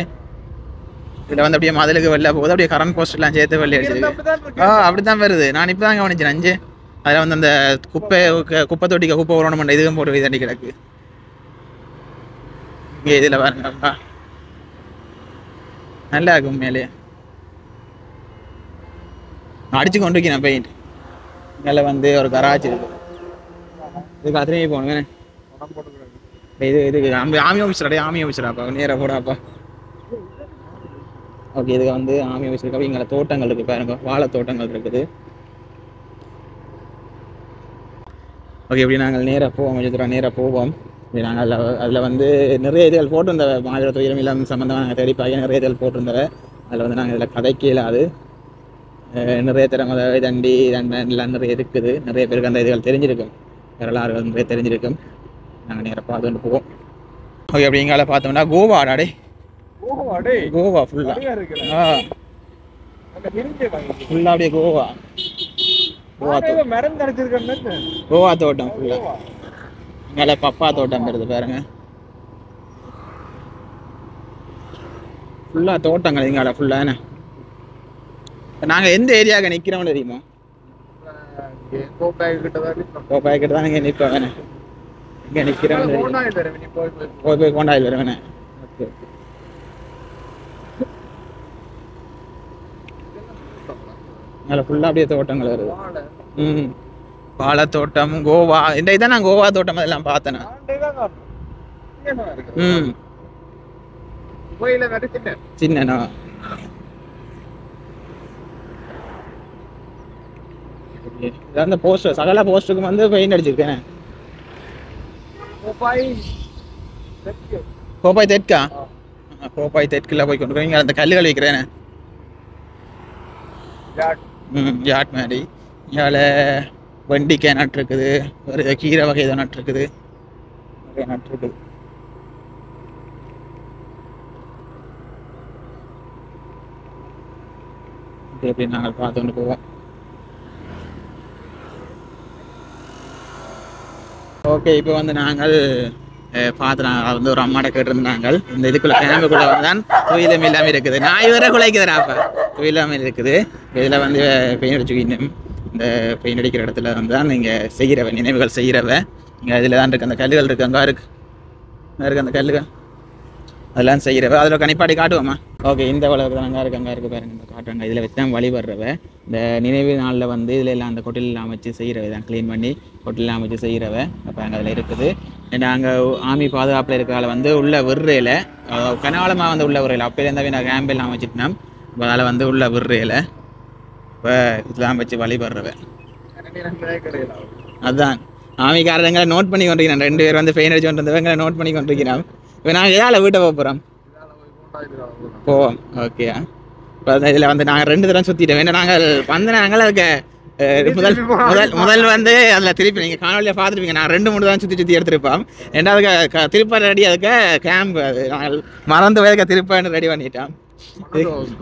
A: இதில் வந்து அப்படியே மதிலுக்கு வெள்ளை போகுது, அப்படியே கரண்ட் போஸ்ட் எல்லாம் சேர்த்து வெள்ளை அடிச்சிருக்கு. அப்படித்தான் வருது. நான் இப்போ தான் கவனிச்சேன். 5 அதில் வந்து அந்த குப்பை தொட்டிக்க குப்பை உரணம் பண்ண இதுவும் போட்டு தண்ணி கிடக்கு. இங்கே இதில் பாருங்கப்பா நல்லா இருக்கு உண்மையிலே. அடிச்சு கொண்டிருக்கேன் பெயிண்ட். மேலே வந்து ஒரு கராச்சி இருக்கு, இதுக்கு அத்தனை போகணும். இதுக்கு ஆமி ஆஃபீஸரா, ஆமி ஆஃபீஸராப்பா நேராக போடாப்பா. ஓகே இதுக்கு வந்து ஆமி ஆஃபீஸ் இருக்கா. இங்கே தோட்டங்கள் இருக்குது பாருங்க, வாழை தோட்டங்கள் இருக்குது. ஓகே இப்படி நாங்கள் நேராக போவோம், கொஞ்சம் தூரம் நேராக போவோம். இப்படி நாங்கள் அதில் வந்து நிறைய இதுகள் போட்டிருந்த மாநில துயரம் இல்லாமல் சம்மந்தமாக நாங்கள் தேடிப்பாங்க நிறைய இதுகள் போட்டிருந்தவ. அதில் வந்து நாங்கள் இதில் கதை கேளாது நிறைய திறமை தண்டி எல்லாம் நிறைய இருக்குது. நிறைய பேருக்கு அந்த இதுகள் தெரிஞ்சிருக்கும், வரலாறுகள் நிறைய தெரிஞ்சிருக்கும். நாங்கள் நேராக பார்த்துட்டு போவோம். ஓகே அப்படி எங்கால பார்த்தோம்னா கோவாடாடே, கோவா ஃபுல்லா ஃபுல்லா அப்படியே கோவா கோவா தோட்டம் ஃபுல்லா. இங்கால பப்பா தோட்டம் வருது பாருங்க, ஃபுல்லா தோட்டங்கள் இங்கால ஃபுல்லா. என்ன நாங்க எந்த ஏரியாவுக்கு நிக்கிறோம்னு தெரியுமா? கோப்பாய் கிட்ட தான் நீங்க நிற்போம். வேணே இங்க நிக்கிறோம், போய் கொண்டாயில் வரும். வேணே அதில் ஃபுல்லாக அப்படியே தோட்டங்கள் வருது. வாழை தோட்டம் கோவா. இந்த இதான் நான் கோவா தோட்டம் அதெல்லாம் பார்த்தேன். சின்னண்ணா அந்த போஸ்டர் சகல போஸ்டருக்கும் வந்து பெயிண்ட் அடிச்சிருக்கேன். கோப்பாய் தெற்கா? கோப்பாய் தெற்குல போய் கொண்டு போய் அந்த கல்லுகள் வைக்கிறேன். ஜாட் மாதிரி இதில் வெண்டிக்காய் நட்டுருக்குது, ஒரு கீரை வகை தான் நட்டுருக்குது, நிறைய நட்டுருக்குது. எப்படி நாங்கள் பார்த்து கொண்டு போவோம். ஓகே இப்போ வந்து நாங்கள் பார்த்து நாங்கள் வந்து ஒரு அம்மாட்ட கேட்டிருந்தாங்க. இந்த இதுக்குள்ள கேம்புக்குள்ள வந்து தான் துயிலம் இல்லாமல் இருக்குது. நாய் வேற குலைக்குதுடாப்பா, துயிலாமல் இருக்குது. இதில் வந்து பெயின் அடிச்சுக்கணும். இந்த பெயின் அடிக்கிற இடத்துல வந்து தான் நீங்கள் செய்கிறவ நினைவுகள் செய்கிறவ. இங்கே அதில் தான் இருக்குது அந்த கல்லுகள் இருக்குது, அங்கே இருக்குது அந்த கல்லுகள் அதெல்லாம் செய்கிறவ. அதில் கணிப்பாடி காட்டுவோம்மா. ஓகே இந்த உலகத்தில் அங்கே இருக்குது பாருங்க, இந்த காட்டுறாங்க. இதில் வச்சு தான் வழிபடுறவ. இந்த நினைவு நாளில் வந்து இதில் எல்லாம் அந்த கொட்டிலெலாம் அமைச்சு செய்கிறவ தான், க்ளீன் பண்ணி கொட்டிலாம் அமைச்சு செய்கிறவ. அப்போ அங்கே அதில் இருக்குது. நாங்கள் ஆமி பாதுகாப்பில் இருக்கிறதால வந்து உள்ள விடுறையில் கனகாலமாக வந்து உள்ள விடுறையில் அப்போலேருந்து நான் கேம்பெல்லாம் வச்சுட்டோம். இப்போ அதில் வந்து உள்ள விடுறையில் இப்போ இதெல்லாம் வச்சு வழிபடுறவ. அதுதான் ஆமிக்காரங்களை நோட் பண்ணி கொண்டிருக்கிறேன். 2 பேர் வந்து பெயின் அடிச்சு கொண்டு வந்தவங்களை நோட் பண்ணி கொண்டிருக்கிறோம். இப்போ நாங்கள் எதால் வீட்டை போகிறோம் போவோம். ஓகே இப்போ இதில் வந்து நாங்கள் 2 தடவை சுற்றிட்டோம். ஏன்னா நாங்கள் வந்து நாங்கள் அதுக்கு முதல் வந்து அதில் திருப்பி நீங்கள் காணொலியை பார்த்துருப்பீங்க. நான் 2-3 தான் சுற்றி எடுத்துருப்போம். ரெண்டாவது திருப்ப ரெடி அதுக்கு கேம்ப் அது நாங்கள் மறந்து வயதுக்கு திருப்ப ரெடி பண்ணிட்டோம்.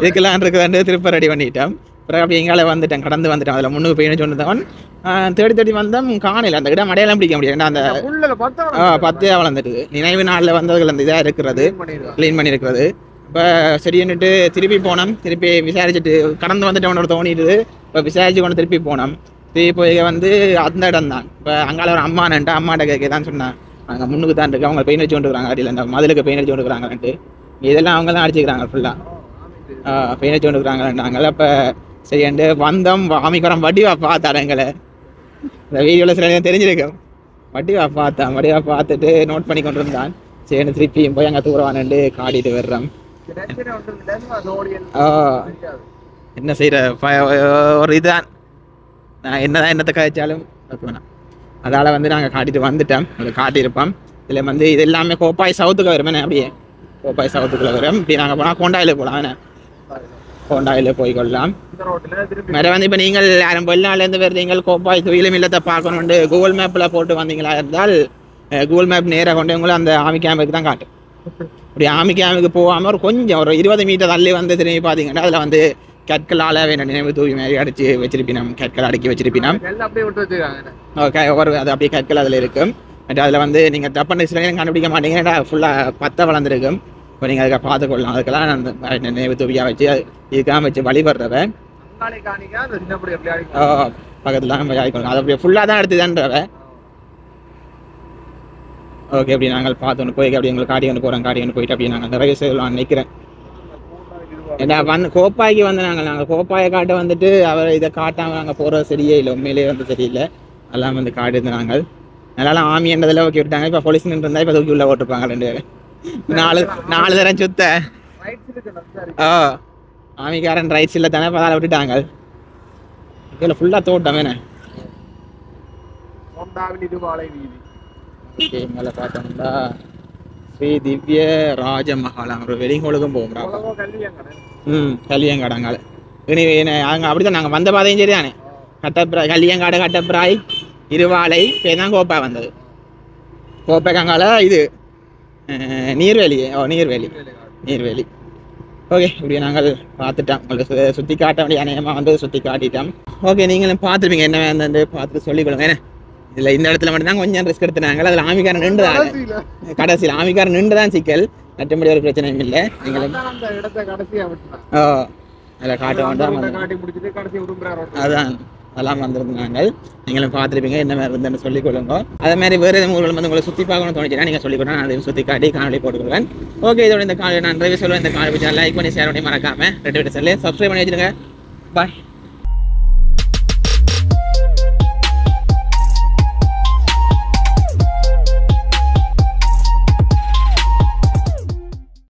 A: இதுக்கெல்லாம் இருக்குது திருப்ப ரெடி பண்ணிட்டோம். அப்புறம் அப்படி எங்கால வந்துட்டேன், கடந்து வந்துட்டேன். அதில் 3 பெயின்னு சொன்னவன் தேடி வந்தோம், காணையில் அந்த இடம் அடையாளம் பிடிக்க முடியாது. ஏன்னா அந்த 10 வளர்ந்துட்டுது. நினைவு நாளில் வந்ததுகள் அந்த இதாக இருக்கிறது, க்ளீன் பண்ணியிருக்கிறது. இப்போ சரின்னுட்டு திருப்பி போனோம். திருப்பி விசாரிச்சுட்டு கடந்து வந்துட்டு அவனோட தோணிடுது. இப்போ விசாரிச்சு கொண்டு திருப்பி போனோம். போய் வந்து அந்த இடம் தான். இப்போ அங்கால ஒரு அம்மான்ட்டு அம்மாட்ட கேட்க தான் சொன்னேன். அங்கே முன்னுக்கு தான் இருக்கு, அவங்க பெயின் அடிச்சு கொண்டுருக்காங்க, அடியில் அந்த மதிலுக்கு பெயின் அடிச்சு கொண்டுருக்காங்கன்ட்டு. இதெல்லாம் அவங்க தான் அடிச்சுக்கிறாங்க ஃபுல்லாக. பெயின் அடிச்சு கொண்டுருக்காங்கன்னாங்க. அப்போ சரிண்டு வந்தோம், ஆமிக்கரம் வடிவா பார்த்தாரு எங்களை. இந்த வீடியோவில் சில நேரம் தெரிஞ்சிருக்கும். வடிவா பார்த்துட்டு நோட் பண்ணி கொண்டு இருந்தான். சரி திருப்பியும் போய் அங்கே தூரவானு காட்டிட்டு வர்றோம். என்ன செய்கிற ஒரு இதுதான், நான் என்னதான் என்னத்தை கழிச்சாலும் அதால் வந்து நாங்கள் காட்டிட்டு வந்துட்டோம். உங்களுக்கு காட்டியிருப்போம். இதில் வந்து இது எல்லாமே கோப்பாய் சவுத்துக்கு வருமே, அப்படியே கோப்பாய் சவுத்துக்குள்ள வரும். இப்படி நாங்கள் போனால் கோண்டாயில் போகலாம், என்ன கோண்டாயில் போய்கொள்ளலாம். வேறு வந்து இப்போ நீங்கள் யாரும் வெளிநாட்டிலேருந்து வேறு நீங்கள் கோப்பாய் துயிலும் இல்லத்தை பார்க்கணுன்ட்டு கூகுள் மேப்பில் போட்டு வந்தீங்களா இருந்தால் கூகுள் மேப் நேராக கொண்டு உங்களை அந்த ஆமி கேம்புக்கு தான் காட்டும். அப்படி ஆமி கேம்புக்கு போகாமல் ஒரு கொஞ்சம் ஒரு 20 மீட்டர் தள்ளி வந்து திரும்பி பார்த்தீங்கன்னா அதில் வந்து கற்களால் வேணும் நினைவு தூவி மாதிரி அடிச்சு வச்சிருப்பினோம், கற்கள் அடுக்கி வச்சிருப்பினோம். ஓகே, ஒரு அது அப்படியே கற்கள் அதில் இருக்கும். பட் அதில் வந்து நீங்கள் தப்பான சில கண்டுபிடிக்க மாட்டீங்கன்னா ஃபுல்லாக பத்தை வளர்ந்துருக்கும். இப்போ நீங்கள் அதுக்காக பார்த்துக்கொள்ளலாம். அதுக்கெல்லாம் அந்த நினைவு தூவியாக வச்சு இதுக்காக வச்சு வழிபடுறவ பக்கத்தில் ஆகிக்கொள்ளலாம். அது அப்படியே ஃபுல்லாக தான் எடுத்துதான்றவ. ஓகே, அப்படி நாங்கள் பார்த்தோன்னு போய் அப்படி எங்களுக்கு காட்டி ஒன்று போகிறோம். காட்டி ஒன்று போயிட்டு அப்படி நாங்கள் நிறைய செய்யலாம் நினைக்கிறேன். ஏன்னா வந்து கோப்பாய்க்கு வந்து நாங்கள் கோப்பாயை காட்ட வந்துட்டு அவர் இதை காட்டாமல் நாங்கள் போகிறது சரியே இல்லை, உண்மையிலேயே வந்து சரியில்லை. எல்லாம் வந்து காட்டிருந்து நாங்கள் அதனால ஆமி என்றதில் ஓகே விட்டாங்க. இப்போ போலீஸ் நின்று இருந்தால் இப்போ தூக்கி உள்ளே ஓட்டிருப்பாங்க 2 பேரும். 4 தரம் சுத்த ஆமிக்காரன் ரைட்ஸ் இல்லை தானே பதால விட்டுட்டாங்க. இதில் ஃபுல்லாக தோட்டம் வேணே. ஓகே, இங்கே பார்த்தோம்னா ஸ்ரீ திவ்ய ராஜமஹாலம் ஒரு வெடிங்கோளுக்கும் போகிறோம். கல்வியங்காடங்கால அங்கே அப்படி தான் நாங்கள் வந்த பாதையும் சரி தானே. கட்டப்பிராய் கல்வியங்காடு, கட்டப்பிராய், இருவாலை, பேதான் கோப்பை வந்தது. கோப்பைக்காங்கால இது நீர்வேலி. நீர்வேலி. ஓகே, இப்படி நாங்கள் பார்த்துட்டோம். உங்களுக்கு சுற்றி காட்ட வேண்டிய அநேகமாக வந்து சுற்றி காட்டிட்டோம். ஓகே, நீங்களும் பார்த்துருப்பீங்க என்ன வேணுன்னு பார்த்துட்டு சொல்லிக்கொள்ளுங்க. ஏன்னா இதில் இந்த இடத்துல மட்டும்தான் கொஞ்சம் ரிஸ்க் எடுத்துனாங்க. அதில் ஆமிக்காரன் நின்று தான் கடைசியில் ஆமிக்காரன் நின்று தான் சிக்கல், மற்றபடி ஒரு பிரச்சனையும் இல்லை. நீங்களும் அதில் காட்ட வேண்டாம், அதான் அதெல்லாம் வந்திருந்தாங்க. நீங்களும் பார்த்துருப்பீங்க என்ன மாதிரி இருந்தேன்னு சொல்லிக்கொள்ளுங்க. அதே மாதிரி வேறு எதுவும் ஊர்கள் வந்து உங்களை சுற்றி பார்க்கணும்னு தோணுச்சுன்னா நீங்கள் சொல்லிக்கொள்ளலாம். நான் அதையும் சுற்றி காட்டி காணொலி போட்டுக்கொள்வேன். ஓகே, இதோட இந்த காணொலி நான் நிறைய சொல்லுவேன். இந்த காணொலி பிடிச்சா லைக் பண்ணி ஷேர் பண்ணி மறக்காமல் 2 வீட்டு சொல்லி சப்ஸ்கிரைப் பண்ணி வச்சுருங்க. பாய்.